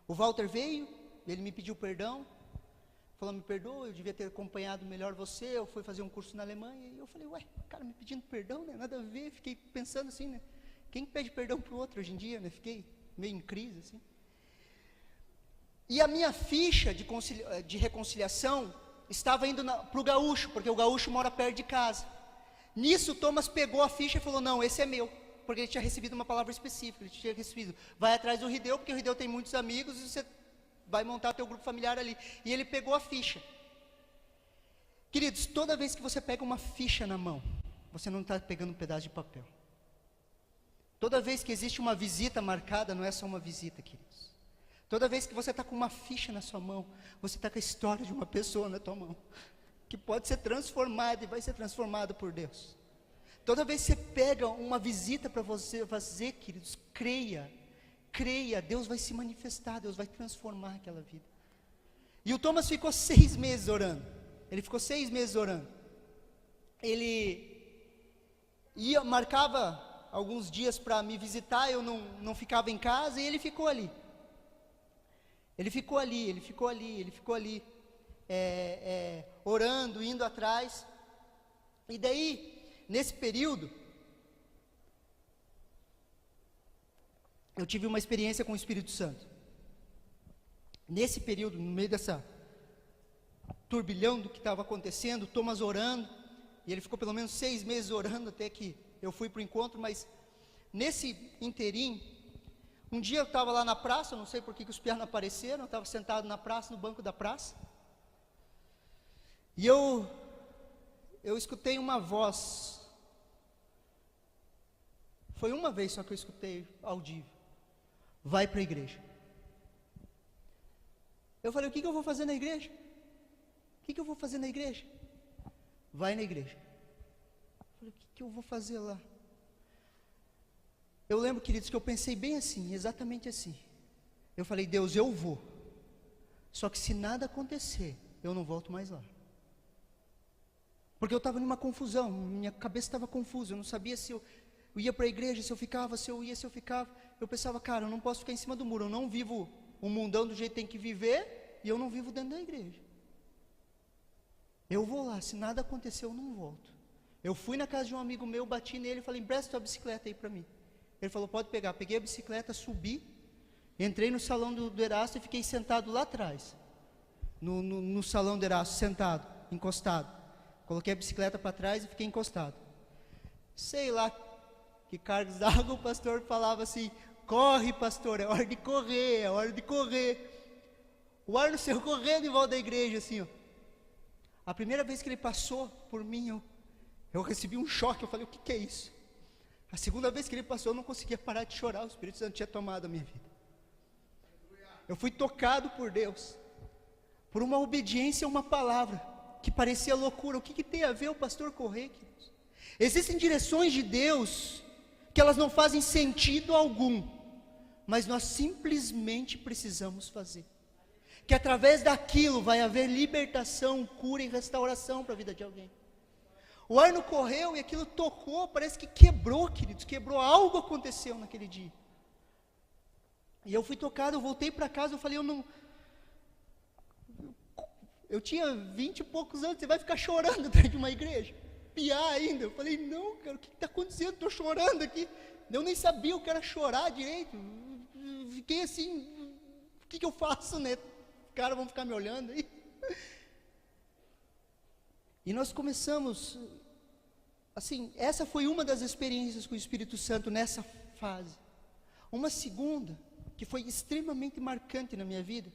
o Walter veio, ele me pediu perdão, falou, me perdoa, eu devia ter acompanhado melhor você, eu fui fazer um curso na Alemanha, e eu falei, cara, me pedindo perdão, né, nada a ver, fiquei pensando assim, né, quem pede perdão para o outro hoje em dia, né, fiquei meio em crise, assim. E a minha ficha de reconciliação estava indo para o gaúcho, porque o gaúcho mora perto de casa. Nisso, o Thomas pegou a ficha e falou, não, esse é meu, porque ele tinha recebido uma palavra específica, ele tinha recebido, vai atrás do Rideu, porque o Rideu tem muitos amigos, e você vai montar teu grupo familiar ali. E ele pegou a ficha. Queridos, toda vez que você pega uma ficha na mão, você não está pegando um pedaço de papel. Toda vez que existe uma visita marcada, não é só uma visita, queridos. Toda vez que você está com uma ficha na sua mão, você está com a história de uma pessoa na tua mão, que pode ser transformada e vai ser transformada por Deus. Toda vez que você pega uma visita para você fazer, queridos, creia, Deus vai se manifestar, Deus vai transformar aquela vida. E o Thomas ficou 6 meses orando. Ele marcava alguns dias para me visitar, eu não ficava em casa, e ele ficou ali. Orando, indo atrás. E daí, nesse período, eu tive uma experiência com o Espírito Santo. Nesse período, no meio dessa turbilhão do que estava acontecendo, Thomas orando, e ele ficou pelo menos 6 meses orando, até que eu fui para o encontro, mas nesse inteirinho, um dia eu estava lá na praça, eu não sei por que os piás não apareceram, eu estava sentado na praça, no banco da praça, e eu escutei uma voz. Foi uma vez só que eu escutei audível. Vai para a igreja. Eu falei, o que eu vou fazer na igreja? Vai na igreja. Eu falei, o que eu vou fazer lá? Eu lembro, queridos, que eu pensei bem assim, exatamente assim. Eu falei, Deus, eu vou. Só que se nada acontecer, eu não volto mais lá. Porque eu estava numa confusão, minha cabeça estava confusa, eu não sabia se eu ia para a igreja, se eu ficava, se eu ficava. Eu pensava, cara, eu não posso ficar em cima do muro, eu não vivo o mundão do jeito que tem que viver, e eu não vivo dentro da igreja. Eu vou lá, se nada acontecer, eu não volto. Eu fui na casa de um amigo meu, bati nele e falei, empresta tua bicicleta aí para mim. Ele falou, pode pegar. Peguei a bicicleta, subi, entrei no salão do Erasto e fiquei sentado lá atrás, no salão do Erasto, sentado, encostado. Coloquei a bicicleta para trás e fiquei encostado. Sei lá que cargas d'água, o pastor falava assim, corre pastor, é hora de correr. O Arno saiu correndo em volta da igreja, assim, ó. A primeira vez que ele passou por mim, eu recebi um choque, eu falei, o que é isso? A segunda vez que ele passou, eu não conseguia parar de chorar, o Espírito Santo tinha tomado a minha vida. Eu fui tocado por Deus, por uma obediência a uma palavra, que parecia loucura. O que tem a ver o pastor correr, queridos? Existem direções de Deus, que elas não fazem sentido algum, mas nós simplesmente precisamos fazer. Que através daquilo vai haver libertação, cura e restauração para a vida de alguém. O Arno correu e aquilo tocou, parece que quebrou, queridos, quebrou, algo aconteceu naquele dia. E eu fui tocado, eu voltei para casa, eu falei, eu tinha 20 e poucos anos, você vai ficar chorando atrás de uma igreja? Piar ainda. Eu falei, não, cara, o que está acontecendo? Estou chorando aqui. Eu nem sabia o que era chorar direito. Fiquei assim, o que eu faço, né? Os caras vão ficar me olhando aí. E nós começamos, assim, essa foi uma das experiências com o Espírito Santo nessa fase. Uma segunda, que foi extremamente marcante na minha vida.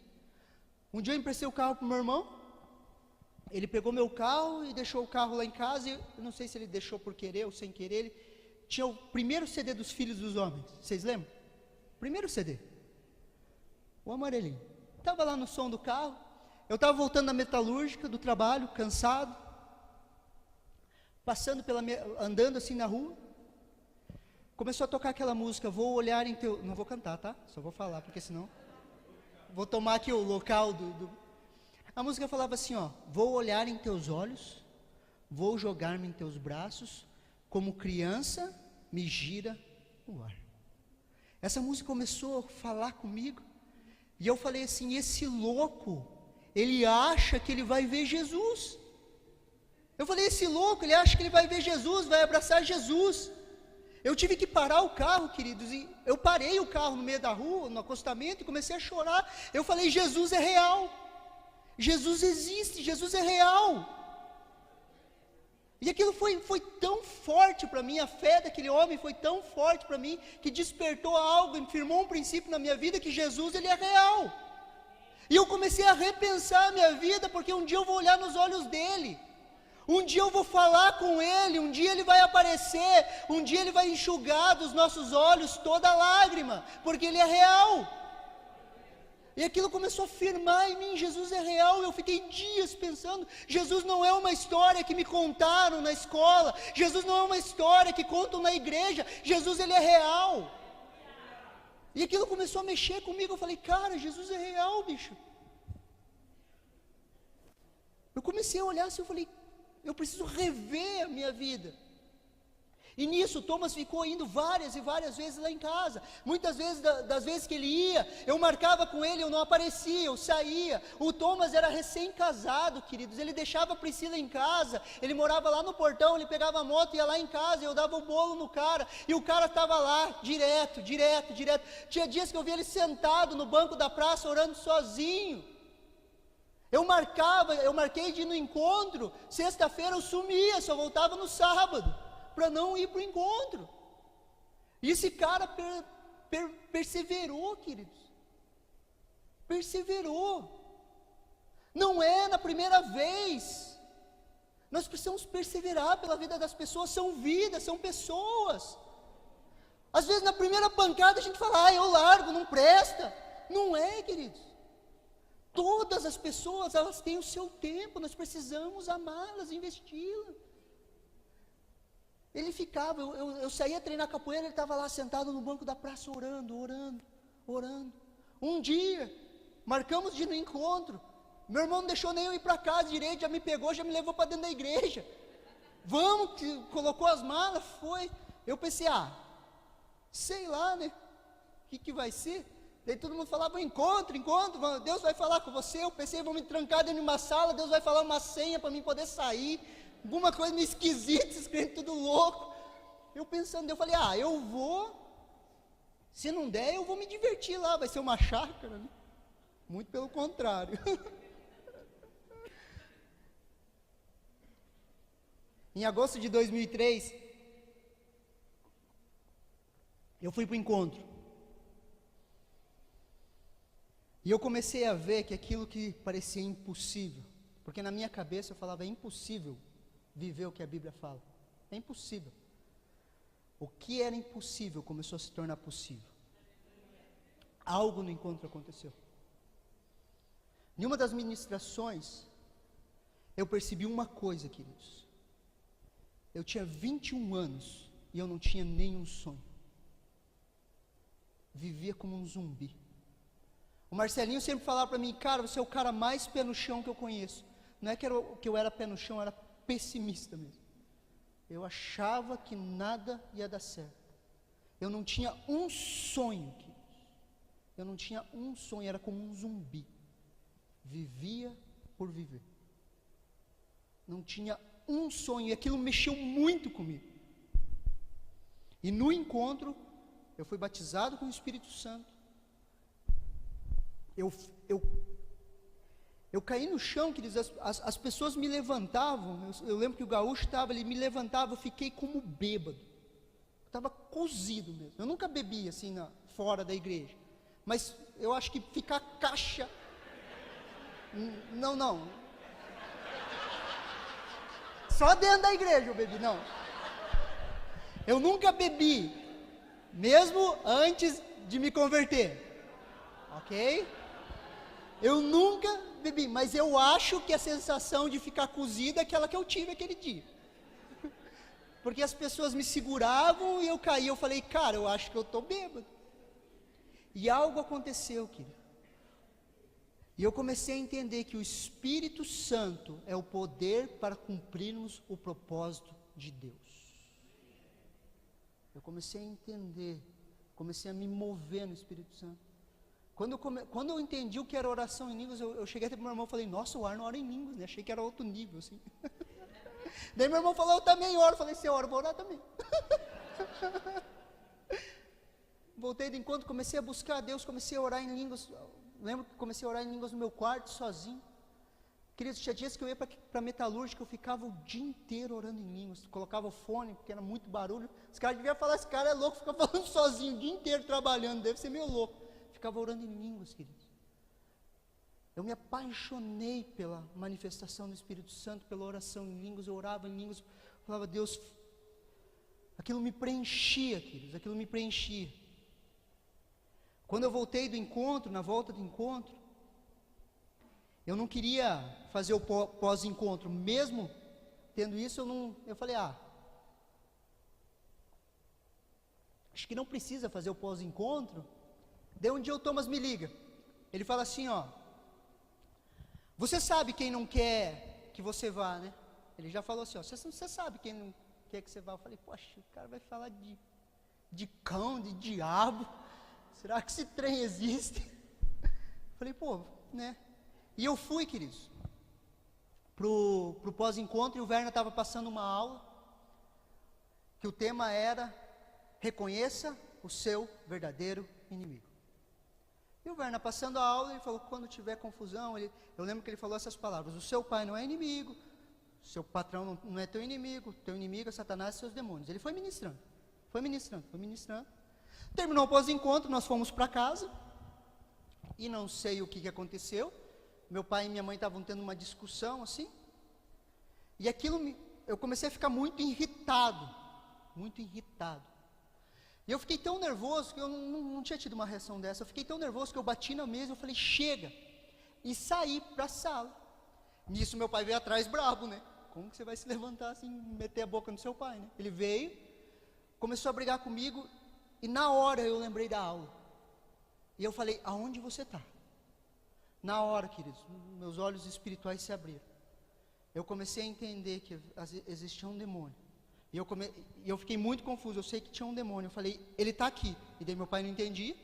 Um dia eu emprestei o carro para o meu irmão, ele pegou meu carro e deixou o carro lá em casa, e eu não sei se ele deixou por querer ou sem querer, ele tinha o primeiro CD dos Filhos dos Homens, vocês lembram? Primeiro CD, o amarelinho. Estava lá no som do carro, eu estava voltando da metalúrgica, do trabalho, cansado, andando assim na rua, começou a tocar aquela música, vou olhar em teu... Não vou cantar, tá? Só vou falar, porque senão... Vou tomar aqui o local A música falava assim, ó, vou olhar em teus olhos, vou jogar-me em teus braços, como criança me gira o ar. Essa música começou a falar comigo, e eu falei assim, esse louco, ele acha que ele vai ver Jesus. Eu falei, esse louco, ele acha que ele vai ver Jesus, vai abraçar Jesus. Eu tive que parar o carro, queridos, e eu parei o carro no meio da rua, no acostamento, e comecei a chorar. Eu falei, Jesus é real, Jesus existe, Jesus é real. E aquilo foi tão forte para mim, a fé daquele homem foi tão forte para mim, que despertou algo, firmou um princípio na minha vida, que Jesus, ele é real. E eu comecei a repensar a minha vida, porque um dia eu vou olhar nos olhos dele, um dia eu vou falar com ele, um dia ele vai aparecer, um dia ele vai enxugar dos nossos olhos toda lágrima, porque ele é real. E aquilo começou a firmar em mim, Jesus é real. Eu fiquei dias pensando, Jesus não é uma história que me contaram na escola, Jesus não é uma história que contam na igreja, Jesus, ele é real. E aquilo começou a mexer comigo, eu falei, cara, Jesus é real, bicho. Eu comecei a olhar assim, eu falei, eu preciso rever a minha vida. E nisso, Thomas ficou indo várias e várias vezes lá em casa. Muitas vezes, das vezes que ele ia, eu marcava com ele, eu não aparecia, eu saía. O Thomas era recém-casado, queridos, ele deixava a Priscila em casa, ele morava lá no portão, ele pegava a moto, ia lá em casa, eu dava o bolo no cara, e o cara estava lá, direto. Tinha dias que eu via ele sentado no banco da praça, orando sozinho. Eu marquei de ir no encontro, sexta-feira eu sumia, só voltava no sábado, para não ir para o encontro. E esse cara perseverou, queridos, perseverou. Não é na primeira vez, nós precisamos perseverar pela vida das pessoas, são vidas, são pessoas. Às vezes na primeira pancada a gente fala, eu largo, não presta. Não é, queridos. Todas as pessoas, elas têm o seu tempo, nós precisamos amá-las, investi-las. Ele ficava, eu saía treinar capoeira, ele estava lá sentado no banco da praça orando. Um dia, marcamos de ir no encontro, meu irmão não deixou nem eu ir para casa direito, já me pegou, já me levou para dentro da igreja. Vamos, colocou as malas, foi. Eu pensei, sei lá, né, o que vai ser? Daí todo mundo falava, encontro, Deus vai falar com você. Eu pensei, vou me trancar dentro de uma sala, Deus vai falar uma senha para mim poder sair, alguma coisa meio esquisita, esses crentes tudo louco. Eu pensando, eu falei, eu vou, se não der, eu vou me divertir lá, vai ser uma chácara, né? Muito pelo contrário. Em agosto de 2003, eu fui para o encontro. E eu comecei a ver que aquilo que parecia impossível, Porque na minha cabeça eu falava, é impossível viver o que a Bíblia fala. É impossível. O que era impossível começou a se tornar possível. Algo no encontro aconteceu. Em uma das ministrações, eu percebi uma coisa, queridos. Eu tinha 21 anos e eu não tinha nenhum sonho. Vivia como um zumbi. O Marcelinho sempre falava para mim, cara, você é o cara mais pé no chão que eu conheço. Não é que eu era pé no chão, eu era pessimista mesmo. Eu achava que nada ia dar certo. Eu não tinha um sonho, queridos. Eu não tinha um sonho, era como um zumbi. Vivia por viver. Não tinha um sonho, e aquilo mexeu muito comigo. E no encontro, eu fui batizado com o Espírito Santo. Eu caí no chão, queridos, as pessoas me levantavam. Eu lembro que o gaúcho estava, ele me levantava, eu fiquei como bêbado. Eu estava cozido mesmo. Eu nunca bebi assim fora da igreja. Mas eu acho que ficar caixa. Não. Só dentro da igreja eu bebi, não. Eu nunca bebi, mesmo antes de me converter. Ok? Eu nunca bebi, mas eu acho que a sensação de ficar cozido é aquela que eu tive aquele dia. Porque as pessoas me seguravam e eu caí, eu falei, cara, eu acho que eu estou bêbado. E algo aconteceu, querido. E eu comecei a entender que o Espírito Santo é o poder para cumprirmos o propósito de Deus. Eu comecei a entender, comecei a me mover no Espírito Santo. Quando eu entendi o que era oração em línguas, eu cheguei até para o meu irmão e falei, nossa, o Arno ora em línguas, né? Achei que era outro nível, assim. Daí meu irmão falou, eu também oro. Eu falei, você ora, eu vou orar também. Voltei do encontro, comecei a buscar a Deus, comecei a orar em línguas. Lembro que comecei a orar em línguas no meu quarto, sozinho. Queridos, tinha dias que eu ia para a metalúrgica, eu ficava o dia inteiro orando em línguas. Colocava o fone, porque era muito barulho. Os caras deviam falar, esse cara é louco, fica falando sozinho o dia inteiro trabalhando, deve ser meio louco. Ficava orando em línguas, queridos. Eu me apaixonei pela manifestação do Espírito Santo, pela oração em línguas. Eu orava em línguas, falava, Deus, aquilo me preenchia, queridos, aquilo me preenchia. Quando eu voltei do encontro, na volta do encontro, eu não queria fazer o pós-encontro, mesmo tendo isso, eu falei, acho que não precisa fazer o pós-encontro. Daí um dia o Thomas me liga, ele fala assim, você sabe quem não quer que você vá, né? Ele já falou assim, você sabe quem não quer que você vá. Eu falei, poxa, o cara vai falar de cão, de diabo, será que esse trem existe? Eu falei, né? E eu fui, queridos, pro pós-encontro, e o Werner estava passando uma aula, que o tema era, reconheça o seu verdadeiro inimigo. E o Werner passando a aula, ele falou, quando tiver confusão, eu lembro que ele falou essas palavras, o seu pai não é inimigo, seu patrão não é teu inimigo é Satanás e seus demônios. Ele foi ministrando. Terminou o pós-encontro, nós fomos para casa, e não sei o que aconteceu, meu pai e minha mãe estavam tendo uma discussão assim, e aquilo, eu comecei a ficar muito irritado, e eu fiquei tão nervoso, que eu não tinha tido uma reação dessa, eu fiquei tão nervoso que eu bati na mesa, eu falei, chega, e saí para a sala. Nisso meu pai veio atrás brabo, né? Como que você vai se levantar assim, meter a boca no seu pai, né? Ele veio, começou a brigar comigo, e na hora eu lembrei da aula, e eu falei, aonde você está? Na hora, queridos, meus olhos espirituais se abriram, eu comecei a entender que existia um demônio, e eu fiquei muito confuso, eu sei que tinha um demônio, eu falei, ele está aqui, e daí meu pai não entendia,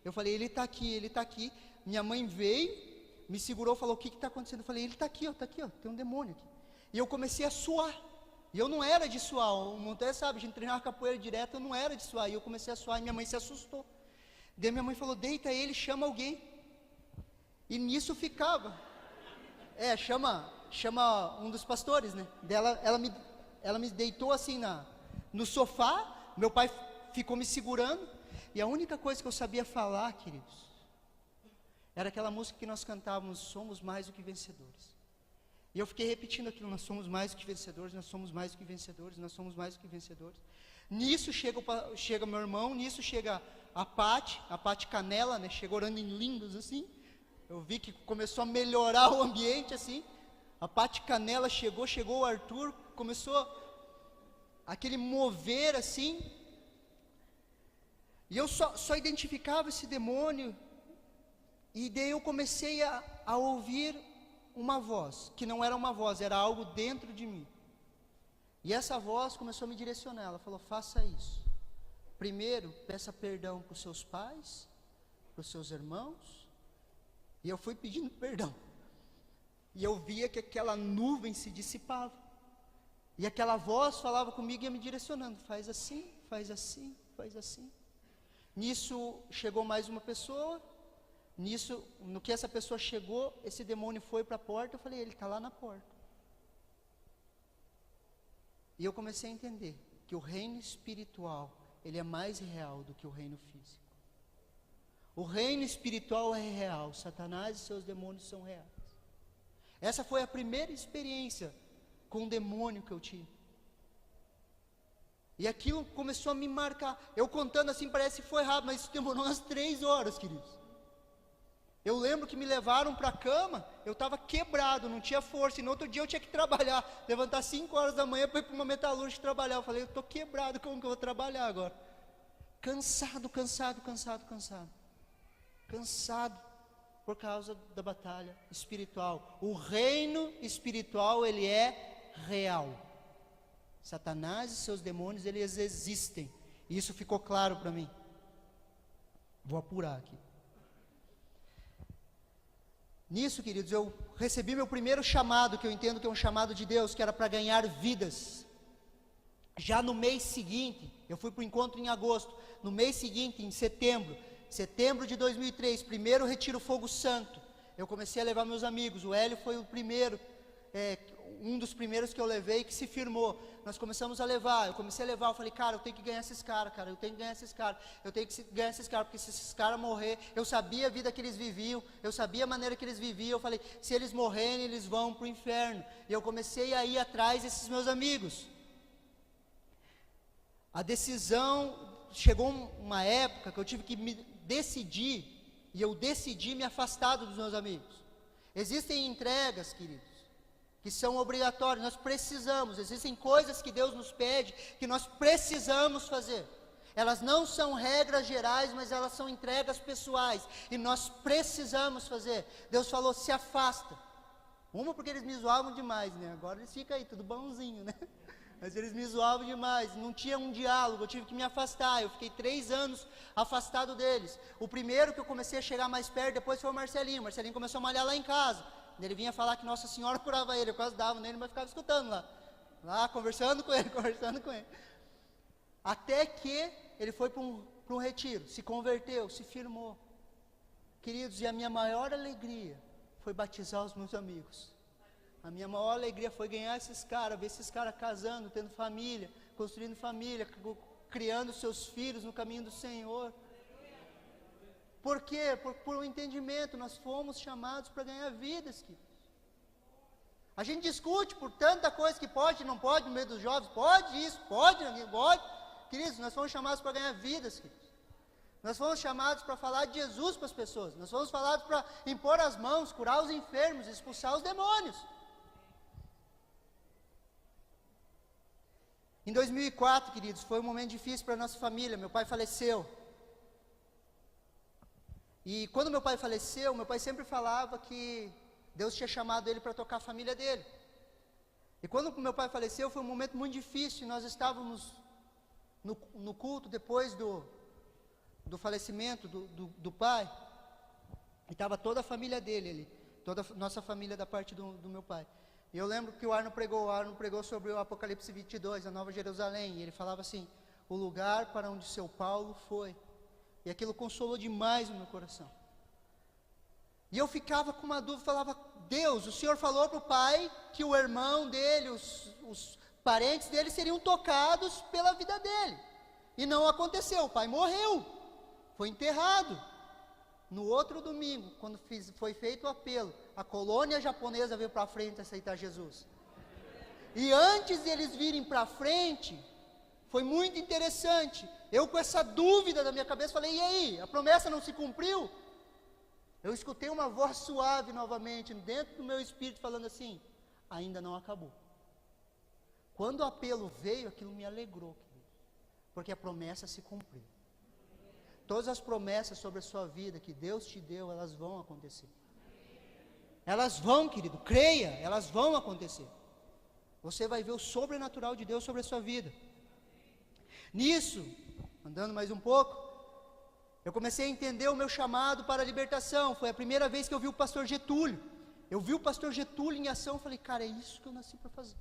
eu falei, ele está aqui, minha mãe veio, me segurou, falou, o que está acontecendo? Eu falei, ele está aqui, ó, tem um demônio aqui, e eu comecei a suar, e eu não era de suar, o Monteiro sabe, a gente treinava capoeira direto, eu não era de suar, e eu comecei a suar, e minha mãe se assustou, daí minha mãe falou, deita ele, chama alguém, e nisso ficava, chama um dos pastores, né, ela me deitou assim no sofá, meu pai ficou me segurando, e a única coisa que eu sabia falar, queridos, era aquela música que nós cantávamos, somos mais do que vencedores. E eu fiquei repetindo aquilo: nós somos mais do que vencedores, nós somos mais do que vencedores, nós somos mais do que vencedores. Nisso chega meu irmão, nisso chega a Pati Canela, né? Chegou orando em línguas assim. Eu vi que começou a melhorar o ambiente assim. A Pati Canela chegou o Arthur, começou aquele mover assim. E eu só identificava esse demônio. E daí eu comecei a ouvir uma voz, que não era uma voz, era algo dentro de mim. E essa voz começou a me direcionar. Ela falou: faça isso. Primeiro, peça perdão para os seus pais, para os seus irmãos. E eu fui pedindo perdão. E eu via que aquela nuvem se dissipava. E aquela voz falava comigo e ia me direcionando: faz assim, faz assim, faz assim. Nisso chegou mais uma pessoa. Nisso, no que essa pessoa chegou, esse demônio foi para a porta. Eu falei: ele está lá na porta. E eu comecei a entender que o reino espiritual, ele é mais real do que o reino físico. O reino espiritual é real, Satanás e seus demônios são reais. Essa foi a primeira experiência com o demônio que eu tive. E aquilo começou a me marcar. Eu contando assim, parece que foi rápido, mas isso demorou umas 3 horas, queridos. Eu lembro que me levaram para a cama, eu estava quebrado, não tinha força, e no outro dia eu tinha que trabalhar, levantar 5 horas da manhã para ir para uma metalúrgica trabalhar. Eu falei: eu estou quebrado, como que eu vou trabalhar agora? Cansado por causa da batalha espiritual. O reino espiritual, ele é real. Satanás e seus demônios, eles existem. E isso ficou claro para mim. Vou apurar aqui. Nisso, queridos, eu recebi meu primeiro chamado, que eu entendo que é um chamado de Deus, que era para ganhar vidas. Já no mês seguinte, eu fui para o encontro em agosto. No mês seguinte, em setembro de 2003, primeiro Retiro Fogo Santo, eu comecei a levar meus amigos. O Hélio foi o primeiro, um dos primeiros que eu levei, que se firmou. Nós começamos a levar, eu falei: cara, eu tenho que ganhar esses caras, eu tenho que ganhar esses caras, porque se esses caras morrer, eu sabia a vida que eles viviam, eu sabia a maneira que eles viviam. Eu falei: se eles morrerem, eles vão para o inferno. E eu comecei a ir atrás desses meus amigos. A decisão, chegou uma época que eu tive que me decidir, e eu decidi me afastar dos meus amigos. Existem entregas, queridos, que são obrigatórias, nós precisamos, existem coisas que Deus nos pede, que nós precisamos fazer. Elas não são regras gerais, mas elas são entregas pessoais, e nós precisamos fazer. Deus falou: se afasta. Uma, porque eles me zoavam demais, né? Agora eles ficam aí, tudo bonzinho, né? Mas eles me zoavam demais, não tinha um diálogo, eu tive que me afastar. Eu fiquei 3 anos afastado deles. O primeiro que eu comecei a chegar mais perto, depois foi o Marcelinho. O Marcelinho começou a malhar lá em casa. Ele vinha falar que Nossa Senhora curava ele, eu quase dava nele, mas ficava escutando lá, conversando com ele. Até que ele foi para um retiro, se converteu, se firmou. Queridos, e a minha maior alegria foi batizar os meus amigos. A minha maior alegria foi ganhar esses caras, ver esses caras casando, tendo família, construindo família, criando seus filhos no caminho do Senhor. Por quê? Por um entendimento, nós fomos chamados para ganhar vidas, queridos. A gente discute por tanta coisa que pode e não pode no meio dos jovens. Pode isso, pode, não pode. Queridos, nós fomos chamados para ganhar vidas, queridos. Nós fomos chamados para falar de Jesus para as pessoas. Nós fomos chamados para impor as mãos, curar os enfermos, expulsar os demônios. Em 2004, queridos, foi um momento difícil para a nossa família. Meu pai faleceu. E quando meu pai faleceu, meu pai sempre falava que Deus tinha chamado ele para tocar a família dele. E quando meu pai faleceu, foi um momento muito difícil. Nós estávamos no culto depois do falecimento do pai. E estava toda a família dele ali, toda a nossa família da parte do meu pai. E eu lembro que o Arno pregou sobre o Apocalipse 22, a Nova Jerusalém. E ele falava assim: o lugar para onde seu Paulo foi. E aquilo consolou demais o meu coração. E eu ficava com uma dúvida, falava: Deus, o Senhor falou para o pai que o irmão dele, os parentes dele seriam tocados pela vida dele. E não aconteceu, o pai morreu, foi enterrado. no outro domingo, quando foi feito o apelo, a colônia japonesa veio para frente aceitar Jesus. E antes de eles virem para frente, foi muito interessante. Eu com essa dúvida na minha cabeça, falei, e aí, a promessa não se cumpriu? Eu escutei uma voz suave novamente, dentro do meu espírito, falando assim, ainda não acabou. Quando o apelo veio, aquilo me alegrou, querido, porque a promessa se cumpriu. Todas as promessas sobre a sua vida que Deus te deu, elas vão acontecer. Elas vão, querido, creia, elas vão acontecer. Você vai ver o sobrenatural de Deus sobre a sua vida. Nisso, andando mais um pouco, eu comecei a entender o meu chamado para a libertação. Foi a primeira vez que eu vi o pastor Getúlio. Eu vi o pastor Getúlio em ação, falei, cara, é isso que eu nasci para fazer.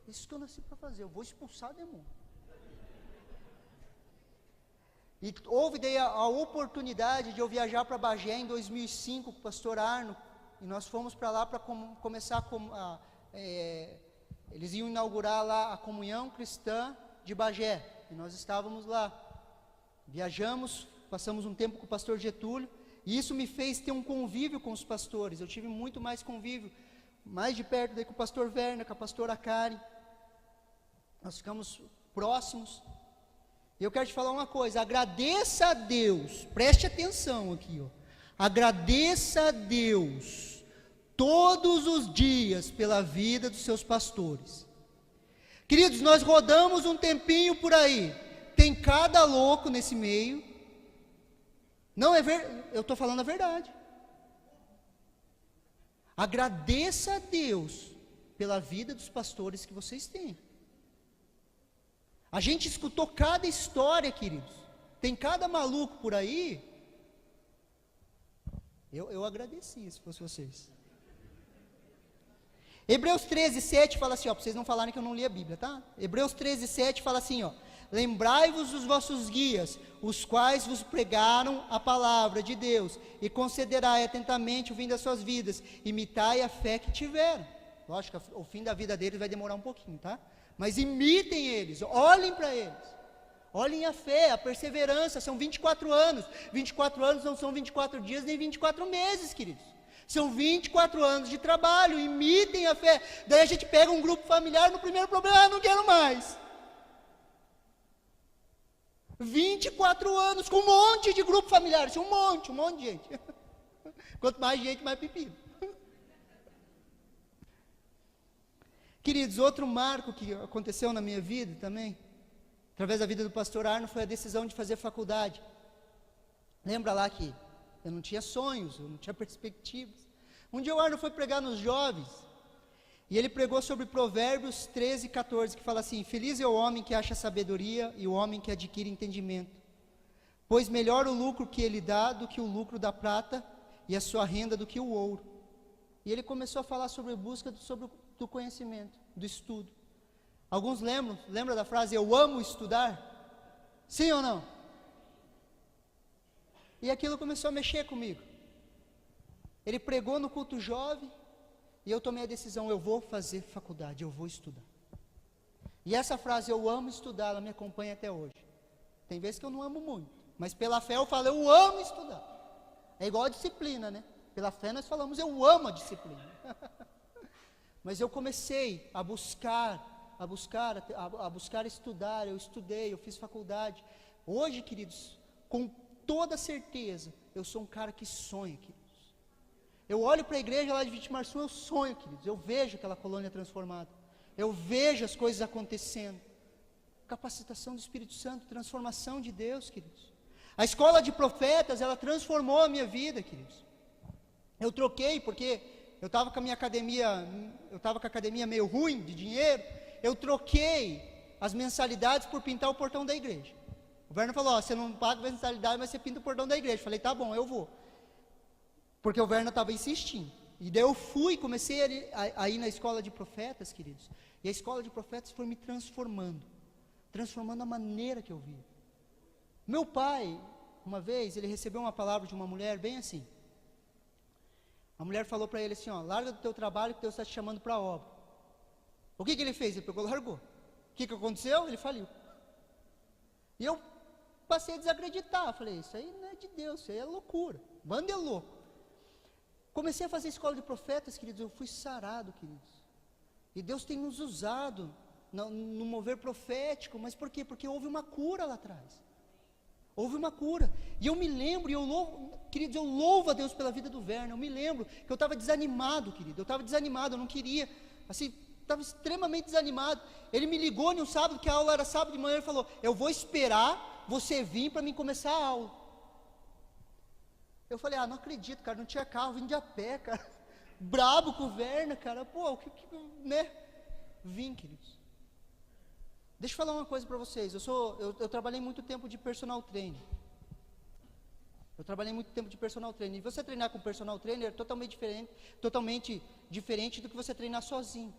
Isso que eu nasci para fazer, eu vou expulsar demônio. E houve daí a oportunidade de eu viajar para Bagé em 2005 com o pastor Arno, e nós fomos para lá para começar eles iam inaugurar lá a comunhão cristã de Bagé, e nós estávamos lá. Viajamos, passamos um tempo com o pastor Getúlio, e isso me fez ter um convívio com os pastores. Eu tive muito mais convívio, mais de perto daí com o pastor Werner, com a pastora Karen. Nós ficamos próximos. E eu quero te falar uma coisa, agradeça a Deus, preste atenção aqui, ó. Agradeça a Deus todos os dias pela vida dos seus pastores. Queridos, nós rodamos um tempinho por aí, tem cada louco nesse meio. Não é eu estou falando a verdade. Agradeça a Deus pela vida dos pastores que vocês têm. A gente escutou cada história, queridos. Tem cada maluco por aí. Eu agradeci, se fosse vocês. Hebreus 13:7 fala assim, ó, para vocês não falarem que eu não li a Bíblia, tá? Hebreus 13:7 fala assim, ó, lembrai-vos dos vossos guias, os quais vos pregaram a palavra de Deus, e considerai atentamente o fim das suas vidas, imitai a fé que tiveram. Lógico que o fim da vida deles vai demorar um pouquinho, tá? Mas imitem eles, olhem para eles, olhem a fé, a perseverança. São 24 anos, 24 anos não são 24 dias nem 24 meses, queridos, são 24 anos de trabalho. Imitem a fé. Daí a gente pega um grupo familiar, no primeiro problema, não quero mais. 24 anos, com um monte de grupo familiar, um monte de gente. Quanto mais gente, mais pepino. Queridos, outro marco que aconteceu na minha vida também, através da vida do pastor Arno, foi a decisão de fazer faculdade. Lembra lá que eu não tinha sonhos, eu não tinha perspectivas. Um dia o Arno foi pregar nos jovens, e ele pregou sobre Provérbios 13:14, que fala assim, feliz é o homem que acha sabedoria e o homem que adquire entendimento, pois melhor o lucro que ele dá do que o lucro da prata, e a sua renda do que o ouro. E ele começou a falar sobre a busca do conhecimento, do estudo. Alguns lembram da frase, eu amo estudar? Sim ou não? E aquilo começou a mexer comigo. Ele pregou no culto jovem, e eu tomei a decisão, eu vou fazer faculdade, eu vou estudar. E essa frase, eu amo estudar, ela me acompanha até hoje. Tem vezes que eu não amo muito, mas pela fé eu falo, eu amo estudar. É igual a disciplina, né? Pela fé nós falamos, eu amo a disciplina. Mas eu comecei a buscar estudar, eu estudei, eu fiz faculdade. Hoje, queridos, com toda certeza, eu sou um cara que sonha, queridos. Eu olho para a igreja lá de Vitimarçu, eu sonho, queridos, eu vejo aquela colônia transformada, eu vejo as coisas acontecendo, capacitação do Espírito Santo, transformação de Deus, queridos. A escola de profetas, ela transformou a minha vida, queridos. Eu troquei, porque eu estava com a academia meio ruim de dinheiro, eu troquei as mensalidades por pintar o portão da igreja. O Werner falou, ó, você não paga mensalidade, mas você pinta o portão da igreja. Eu falei, tá bom, eu vou. Porque o Werner estava insistindo. E daí eu comecei a ir na escola de profetas, queridos. E a escola de profetas foi me transformando a maneira que eu via. Meu pai, uma vez, ele recebeu uma palavra de uma mulher bem assim. A mulher falou para ele assim, ó, larga do teu trabalho que Deus está te chamando para a obra. O que ele fez? Ele pegou e largou. O que aconteceu? Ele faliu. E eu passei a desacreditar. Falei, isso aí não é de Deus, isso aí é loucura. Bando é louco. Comecei a fazer escola de profetas, queridos, eu fui sarado, queridos. E Deus tem nos usado no mover profético, mas por quê? Porque houve uma cura lá atrás. Houve uma cura. E eu me lembro, queridos, eu louvo a Deus pela vida do Werner. Eu me lembro que eu estava desanimado, querido. Eu estava desanimado, eu não queria, assim, estava extremamente desanimado. Ele me ligou no sábado, que a aula era sábado de manhã, ele falou, eu vou esperar você vir para mim começar a aula. Eu falei, não acredito, cara, não tinha carro, vim de a pé, cara. Brabo com o Werner, cara. Pô, né? Vim, queridos. Deixa eu falar uma coisa para vocês. Eu trabalhei muito tempo de personal trainer. E você treinar com personal trainer é totalmente diferente do que você treinar sozinho.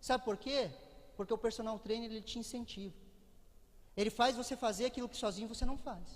Sabe por quê? Porque o personal trainer, ele te incentiva. Ele faz você fazer aquilo que sozinho você não faz.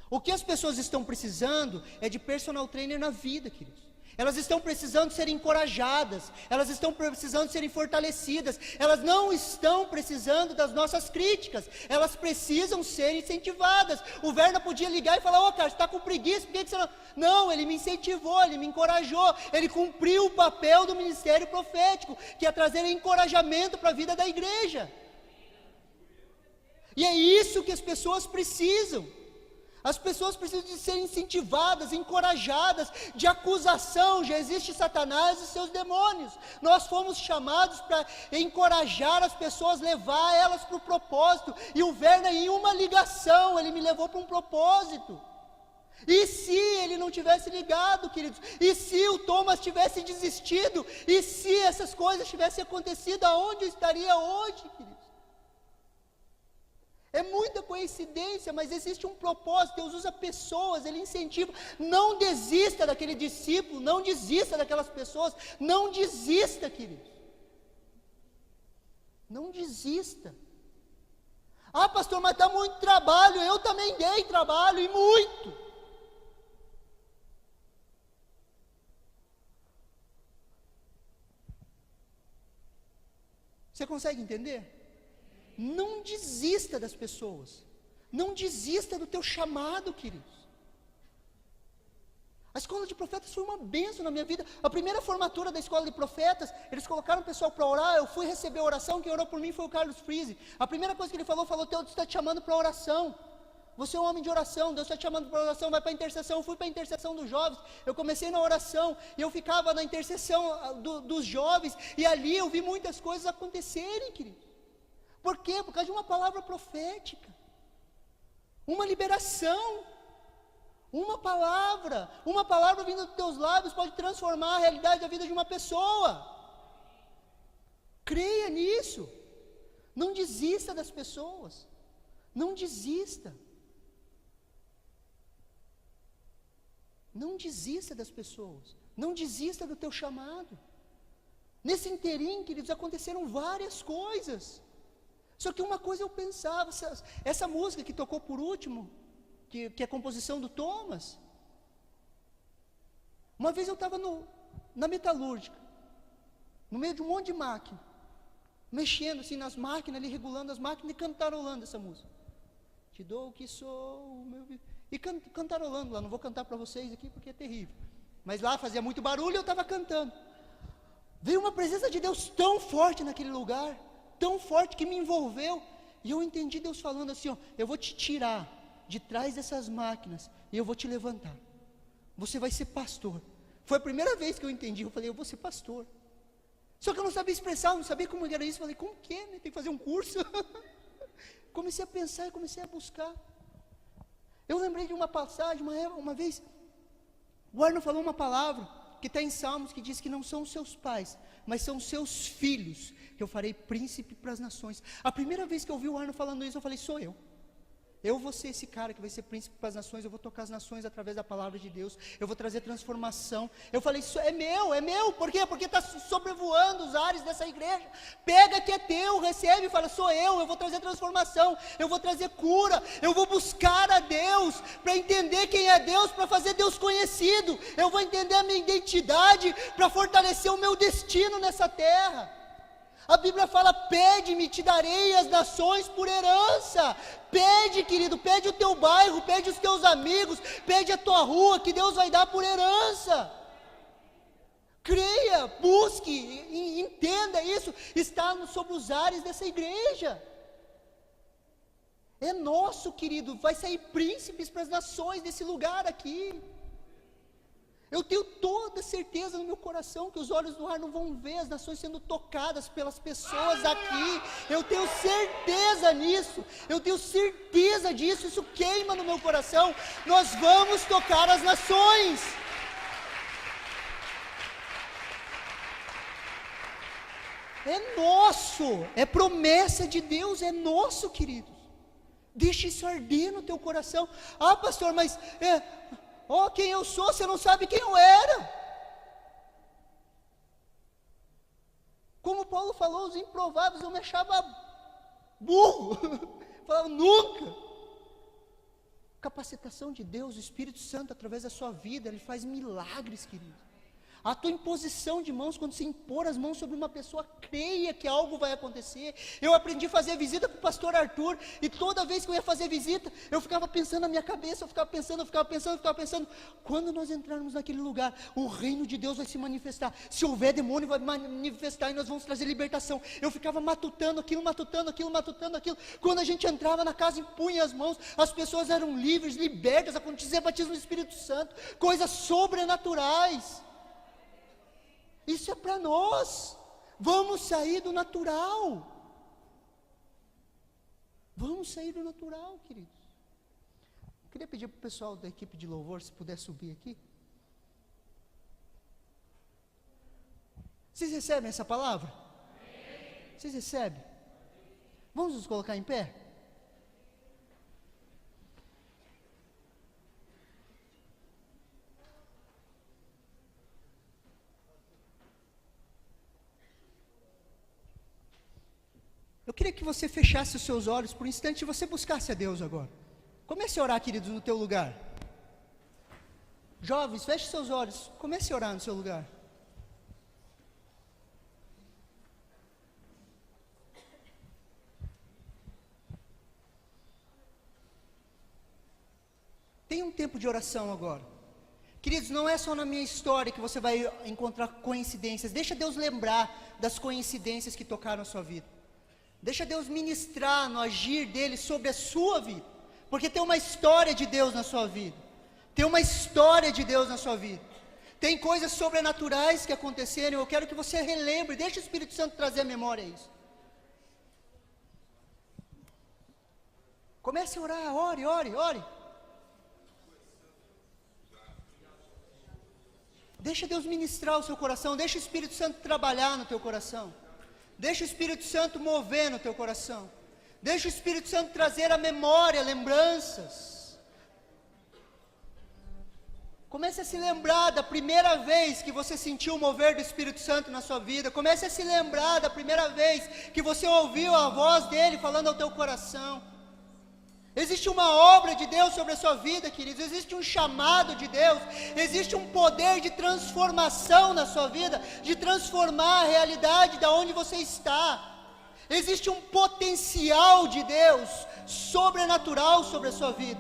O que as pessoas estão precisando é de personal trainer na vida, queridos. Elas estão precisando ser encorajadas, elas estão precisando serem fortalecidas, elas não estão precisando das nossas críticas, elas precisam ser incentivadas. O Werner podia ligar e falar, cara, você está com preguiça, por que você não... Não, ele me incentivou, ele me encorajou, ele cumpriu o papel do ministério profético, que é trazer encorajamento para a vida da igreja. E é isso que as pessoas precisam. As pessoas precisam de ser incentivadas, encorajadas, de acusação. Já existe Satanás e seus demônios. Nós fomos chamados para encorajar as pessoas, levar elas para o propósito. E o Werner, em uma ligação, ele me levou para um propósito. E se ele não tivesse ligado, queridos? E se o Thomas tivesse desistido? E se essas coisas tivessem acontecido, aonde eu estaria hoje, queridos? É muita coincidência, mas existe um propósito. Deus usa pessoas, Ele incentiva. Não desista daquele discípulo, não desista daquelas pessoas, não desista, queridos. Não desista. Pastor, mas está muito trabalho. Eu também dei trabalho, e muito. Você consegue entender? Não desista das pessoas. Não desista do teu chamado, queridos. A escola de profetas foi uma bênção na minha vida. A primeira formatura da escola de profetas, eles colocaram o pessoal para orar. Eu fui receber a oração. Quem orou por mim foi o Carlos Friese. A primeira coisa que ele falou, Deus está te chamando para oração. Você é um homem de oração, Deus está te chamando para oração, vai para a intercessão. Eu fui para a intercessão dos jovens, eu comecei na oração, e eu ficava na intercessão dos jovens, e ali eu vi muitas coisas acontecerem, queridos. Por quê? Por causa de uma palavra profética, uma liberação, uma palavra vinda dos teus lábios pode transformar a realidade da vida de uma pessoa. Creia nisso. Não desista das pessoas, não desista. Não desista das pessoas, não desista do teu chamado. Nesse inteirinho, queridos, aconteceram várias coisas. Só que uma coisa eu pensava, essa música que tocou por último, que é a composição do Thomas. Uma vez eu estava na metalúrgica, no meio de um monte de máquina, mexendo assim nas máquinas, ali regulando as máquinas e cantarolando essa música. Te dou o que sou, meu... E cantarolando lá, não vou cantar para vocês aqui porque é terrível. Mas lá fazia muito barulho e eu estava cantando. Veio uma presença de Deus tão forte naquele lugar, tão forte que me envolveu, e eu entendi Deus falando assim, eu vou te tirar de trás dessas máquinas, e eu vou te levantar, você vai ser pastor. Foi a primeira vez que eu entendi, eu falei, eu vou ser pastor. Só que eu não sabia expressar, não sabia como era isso, falei, como que é, né? Tem que fazer um curso? Comecei a pensar e comecei a buscar. Eu lembrei de uma passagem, uma vez, o Arno falou uma palavra, que está em Salmos, que diz que não são os seus pais, mas são os seus filhos, que eu farei príncipe para as nações. A primeira vez que eu ouvi o Arno falando isso, eu falei, sou eu. Eu vou ser esse cara que vai ser príncipe para as nações, eu vou tocar as nações através da palavra de Deus, eu vou trazer transformação. Eu falei, isso é meu, por quê? Porque está sobrevoando os ares dessa igreja. Pega que é teu, recebe e fala, sou eu vou trazer transformação, eu vou trazer cura, eu vou buscar a Deus, para entender quem é Deus, para fazer Deus conhecido, eu vou entender a minha identidade, para fortalecer o meu destino nessa terra. A Bíblia fala: pede-me, te darei as nações por herança. Pede, querido, pede o teu bairro, pede os teus amigos, pede a tua rua, que Deus vai dar por herança. Creia, busque, entenda isso, está sobre os ares dessa igreja. É nosso, querido, vai sair príncipes para as nações desse lugar aqui. Eu tenho toda certeza no meu coração que os olhos do ar não vão ver as nações sendo tocadas pelas pessoas aqui. Eu tenho certeza nisso, eu tenho certeza disso, isso queima no meu coração. Nós vamos tocar as nações. É nosso, é promessa de Deus, é nosso, queridos. Deixa isso arder no teu coração. Ah, pastor, mas quem eu sou, você não sabe quem eu era. Como Paulo falou, os improváveis, eu me achava burro. Falava, nunca. Capacitação de Deus, o Espírito Santo, através da sua vida, Ele faz milagres, querido. A tua imposição de mãos, quando você impor as mãos sobre uma pessoa, creia que algo vai acontecer. Eu aprendi a fazer visita para o pastor Arthur, e toda vez que eu ia fazer visita, eu ficava pensando na minha cabeça, eu ficava pensando, quando nós entrarmos naquele lugar, o reino de Deus vai se manifestar. Se houver demônio, vai manifestar e nós vamos trazer libertação. Eu ficava matutando aquilo. Quando a gente entrava na casa, impunha as mãos, as pessoas eram livres, libertas, acontecia batismo do Espírito Santo, coisas sobrenaturais. Isso é para nós. Vamos sair do natural. Vamos sair do natural, queridos. Eu queria pedir para o pessoal da equipe de louvor, se puder subir aqui. Vocês recebem essa palavra? Vocês recebem? Vamos nos colocar em pé? Eu queria que você fechasse os seus olhos por um instante e você buscasse a Deus agora. Comece a orar, queridos, no teu lugar. Jovens, feche seus olhos, comece a orar no seu lugar. Tem um tempo de oração agora. Queridos, não é só na minha história que você vai encontrar coincidências. Deixa Deus lembrar das coincidências que tocaram a sua vida. Deixa Deus ministrar no agir dele sobre a sua vida, porque tem uma história de Deus na sua vida, tem uma história de Deus na sua vida, tem coisas sobrenaturais que aconteceram. Eu quero que você relembre, deixa o Espírito Santo trazer à memória isso. Comece a orar, ore. Deixa Deus ministrar o seu coração, deixa o Espírito Santo trabalhar no teu coração. Deixa o Espírito Santo mover no teu coração. Deixa o Espírito Santo trazer à memória lembranças. Comece a se lembrar da primeira vez que você sentiu o mover do Espírito Santo na sua vida. Comece a se lembrar da primeira vez que você ouviu a voz dele falando ao teu coração. Existe uma obra de Deus sobre a sua vida, queridos. Existe um chamado de Deus. Existe um poder de transformação na sua vida, de transformar a realidade da onde você está. Existe um potencial de Deus sobrenatural sobre a sua vida.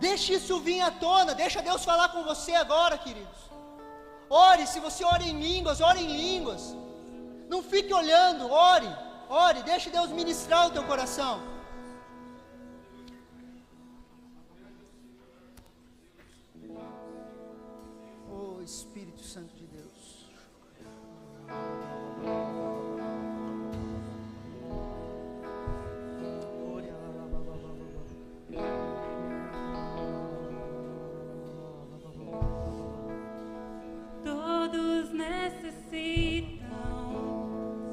Deixe isso vir à tona. Deixa Deus falar com você agora, queridos. Ore, se você ora em línguas, ore em línguas. Não fique olhando, ore. Deixe Deus ministrar o teu coração. Espírito Santo de Deus. Todos necessitam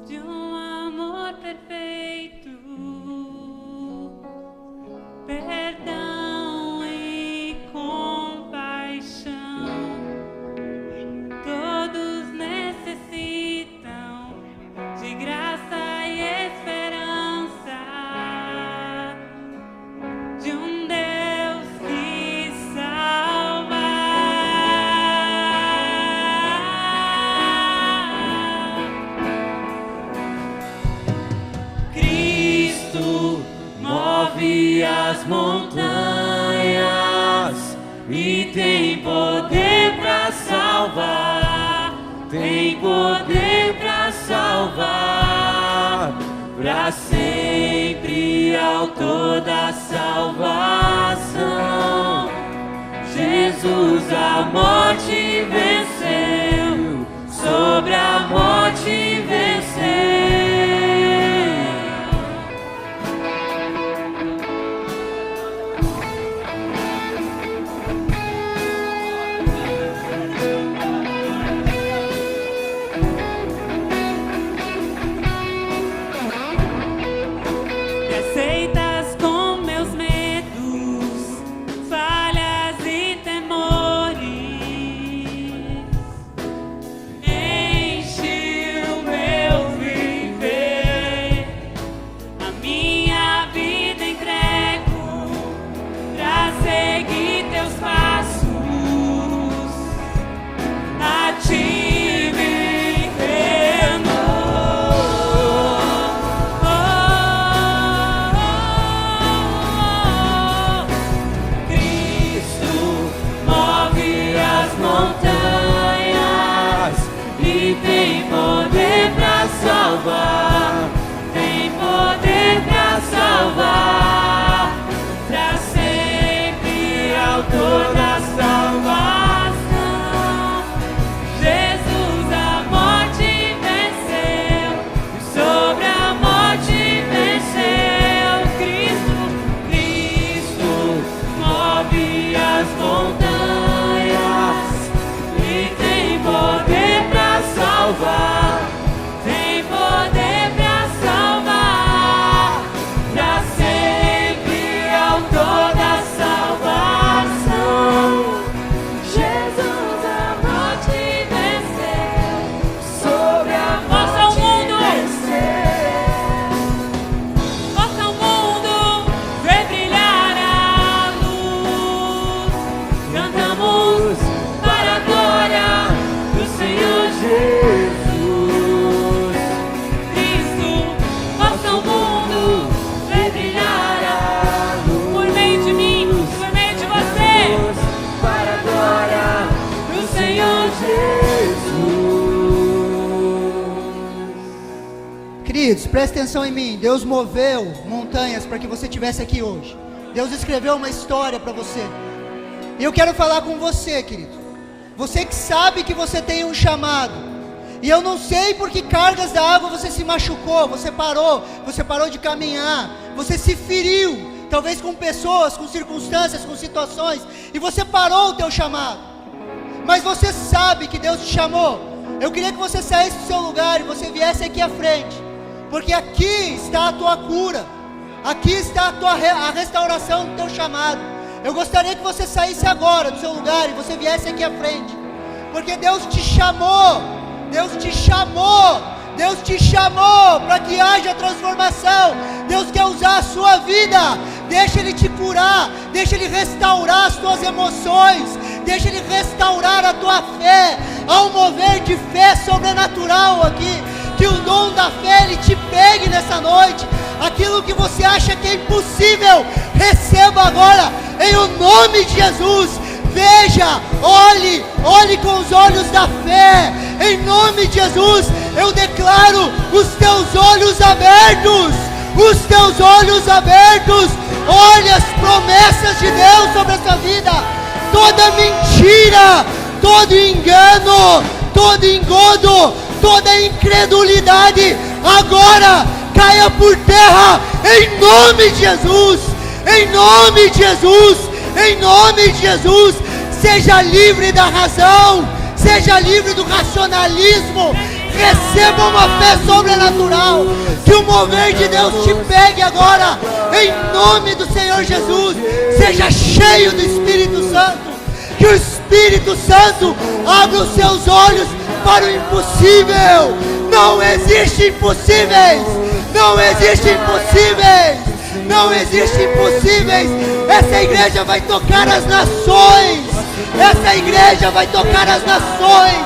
de um amor perfeito, perdão e compaixão. Todos tem poder pra salvar, tem poder pra salvar, pra sempre, autor da salvação. Jesus a morte venceu, sobre a morte venceu. Me aceitas com meus medos, falhas e temores. Enche o meu viver, a minha vida entrego pra seguir teus passos. A ti me entendo. Cristo move as montanhas e tem poder pra salvar, tem poder pra salvar, pra sempre, autor da salvação. Jesus a morte venceu, e sobre a morte venceu. Cristo move as montanhas e tem poder pra salvar, tem poder pra salvar, pra sempre, autor da salvação. Jesus a morte venceu, sobre a morte Possa o mundo ver brilhar a luz. Cantamos para a glória do Senhor Jesus. Cristo, possa o mundo ver brilhar a luz. Por meio de mim, por meio de você, para a glória do Senhor Jesus. Queridos, presta atenção em mim. Deus moveu montanhas para que você estivesse aqui hoje. Deus escreveu uma história para você. E eu quero falar com você, querido. Você que sabe que você tem um chamado. E eu não sei por que cargas da água você se machucou, você parou de caminhar, você se feriu, talvez com pessoas, com circunstâncias, com situações, e você parou o teu chamado. Mas você sabe que Deus te chamou. Eu queria que você saísse do seu lugar e você viesse aqui à frente, porque aqui está a tua cura, aqui está a restauração do teu chamado. Eu gostaria que você saísse agora do seu lugar e você viesse aqui à frente, porque Deus te chamou, Deus te chamou, Deus te chamou para que haja transformação. Deus quer usar a sua vida. Deixa Ele te curar, deixa Ele restaurar as tuas emoções, deixa Ele restaurar a tua fé. Há um mover de fé sobrenatural aqui. Que o dom da fé Ele te pegue nessa noite. Aquilo que você acha que é impossível, receba agora, em o nome de Jesus. Veja, olhe com os olhos da fé. Em nome de Jesus, eu declaro os teus olhos abertos. Os teus olhos abertos. Olhe as promessas de Deus sobre a sua vida. Toda mentira, todo engano, todo engodo, toda incredulidade, agora caia por terra, em nome de Jesus. Em nome de Jesus. Em nome de Jesus. Seja livre da razão, seja livre do racionalismo. Receba uma fé sobrenatural. Que o mover de Deus te pegue agora, em nome do Senhor Jesus. Seja cheio do Espírito Santo. Que o Espírito Santo abra os seus olhos para o impossível. Não existe impossíveis. Não existe impossíveis. Não existe impossíveis. Essa igreja vai tocar as nações. Essa igreja vai tocar as nações.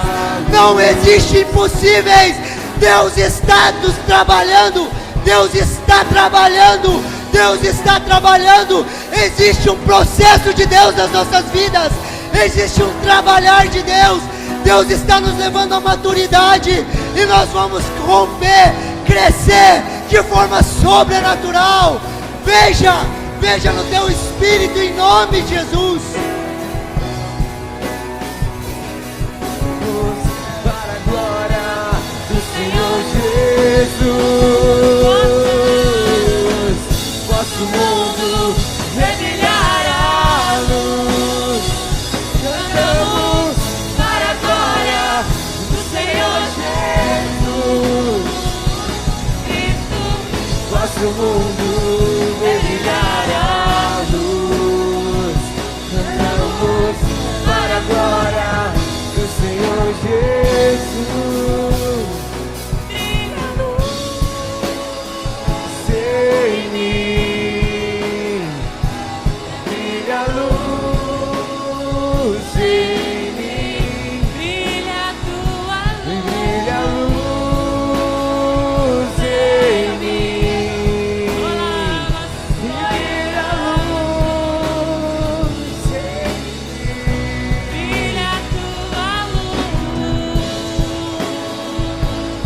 Não existe impossíveis. Deus está nos trabalhando. Deus está trabalhando. Deus está trabalhando. Existe um processo de Deus nas nossas vidas. existe um trabalhar de Deus. Deus está nos levando à maturidade e nós vamos romper, crescer de forma sobrenatural. Veja no teu espírito em nome de Jesus. Para a glória do Senhor Jesus, vosso mundo brilhar a luz. Cantamos para a glória do Senhor Jesus, Cristo, vosso mundo brilhar a luz. Cantamos para a glória do Senhor Jesus. Brilha a luz em mim, brilha a luz em mim, Brilha a tua luz. brilha a luz em mim, brilha a luz em mim. Brilha a tua luz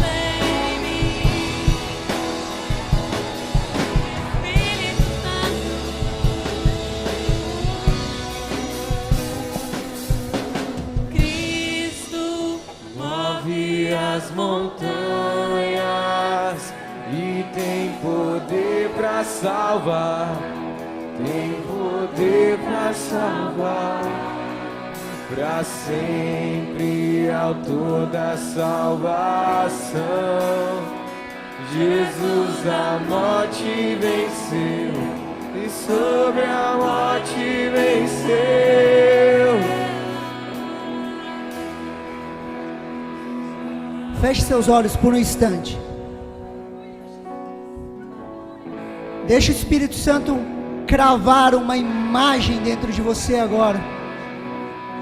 em mim. Espírito Santo. Cristo Move as montanhas e tem poder pra salvar, tem poder pra salvar, pra sempre autor da salvação. Jesus a morte venceu e sobre a morte venceu. Feche seus olhos por um instante. Deixa o Espírito Santo cravar uma imagem dentro de você agora.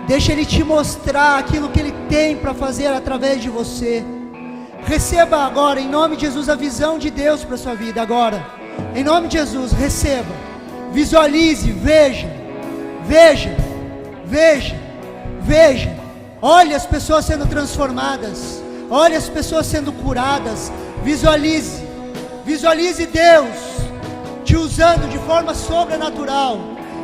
Deixa Ele te mostrar aquilo que Ele tem para fazer através de você. Receba agora, em nome de Jesus, a visão de Deus para a sua vida agora. Em nome de Jesus, receba. Visualize, veja. Olhe as pessoas sendo transformadas. Olhe as pessoas sendo curadas. Visualize Deus te usando de forma sobrenatural.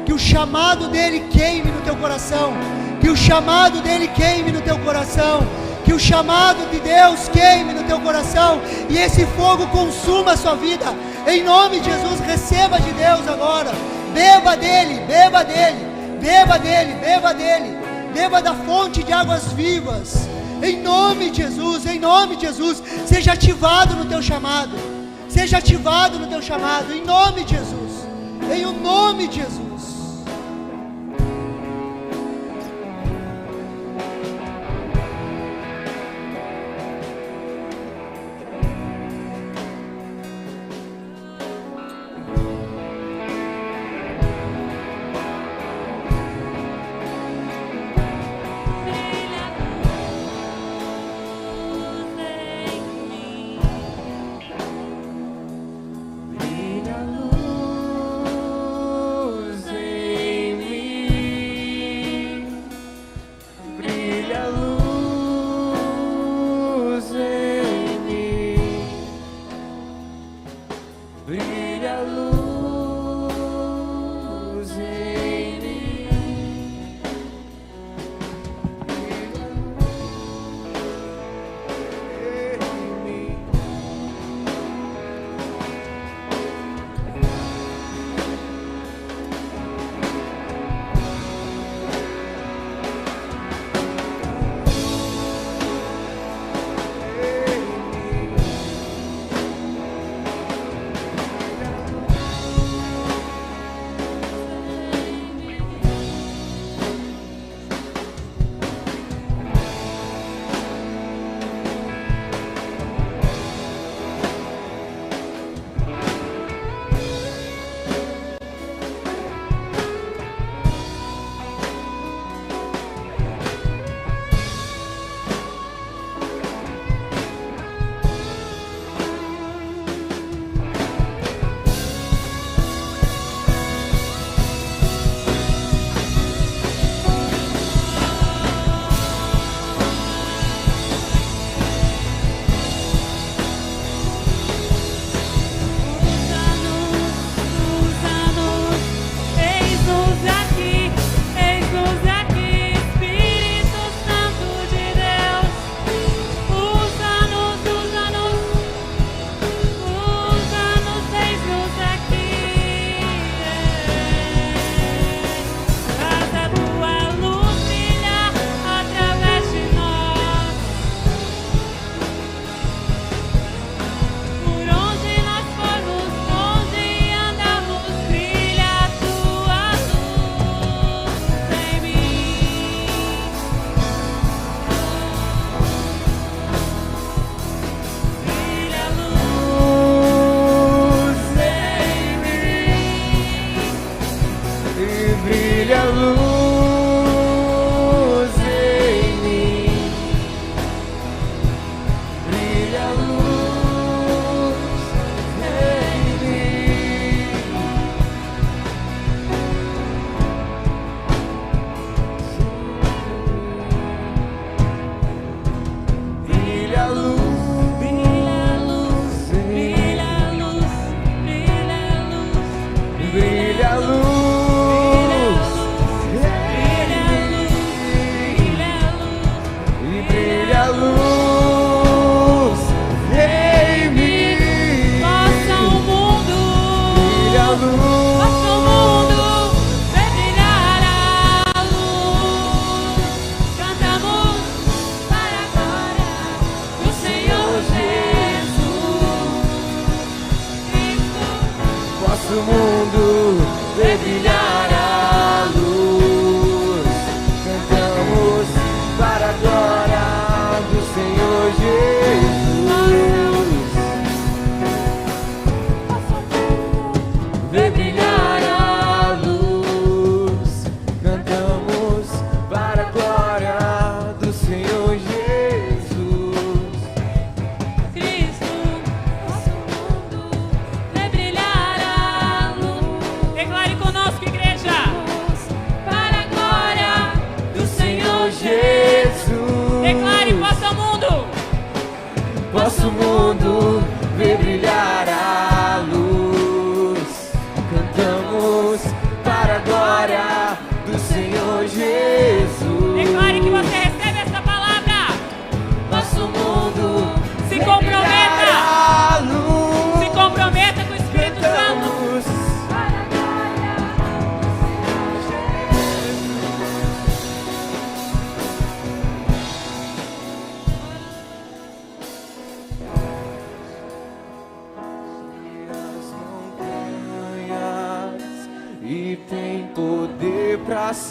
Que o chamado dele queime no teu coração. Que o chamado dele queime no teu coração. Que o chamado de Deus queime no teu coração. E esse fogo consuma a sua vida. Em nome de Jesus, receba de Deus agora. Beba dele. Beba da fonte de águas vivas. Em nome de Jesus, seja ativado no teu chamado. Em nome de Jesus. Em o nome de Jesus. Brilha a luz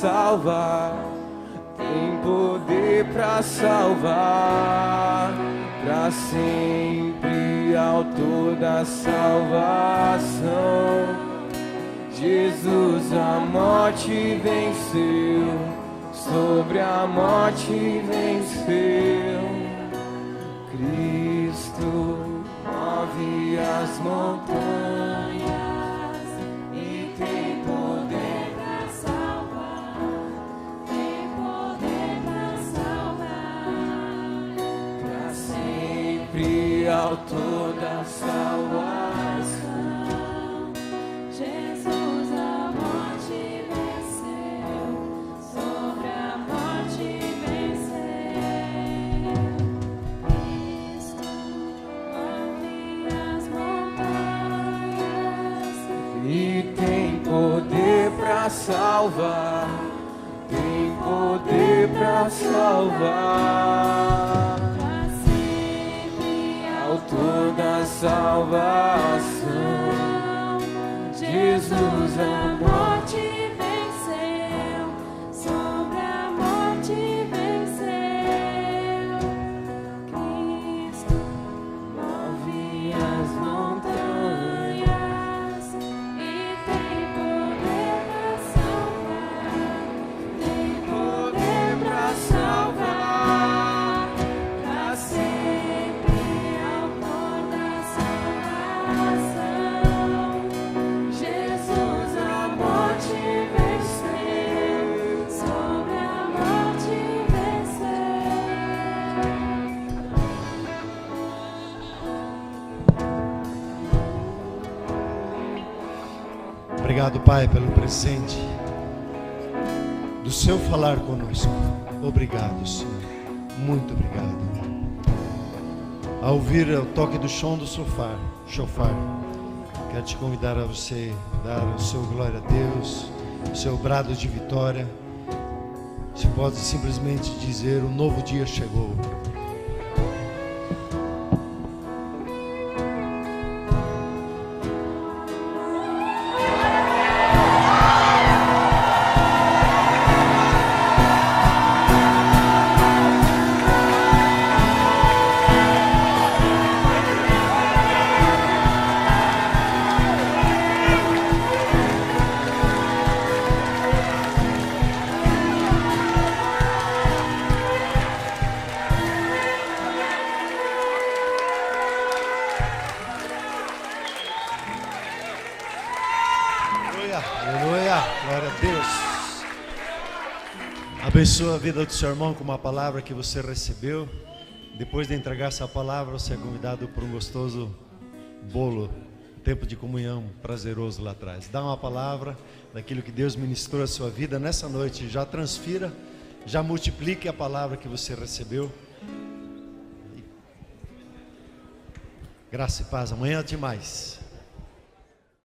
salvar, tem poder pra salvar, pra sempre, autor da salvação. Jesus a morte venceu, sobre a morte venceu. Cristo move as montanhas e tem poder pra salvar, tem poder pra salvar, pra sempre, autor da salvação. Jesus a morte venceu, sobre a morte venceu. Cristo move as montanhas E tem poder pra salvar, tem poder pra salvar, pra sempre, autor da salvação. Jesus a morte venceu, sobre a morte venceu. Cristo move as montanhas e tem poder pra salvar, tem poder pra salvar, pra sempre, autor da salvação. Jesus a morte venceu, sobre a morte Obrigado, Pai, pelo presente do seu falar conosco. Obrigado, Senhor. Muito obrigado. Ao ouvir o toque do som do shofar, quero te convidar a você dar o seu glória a Deus, o seu brado de vitória. Você pode simplesmente dizer: um novo dia chegou. Aleluia, glória a Deus. Abençoa a vida do seu irmão com uma palavra que você recebeu. Depois de entregar essa palavra, você é convidado por um gostoso bolo, tempo de comunhão prazeroso lá atrás. Dá uma palavra daquilo que Deus ministrou à sua vida nessa noite. Já transfira, já multiplique a palavra que você recebeu. Graça e paz. Amanhã tem mais.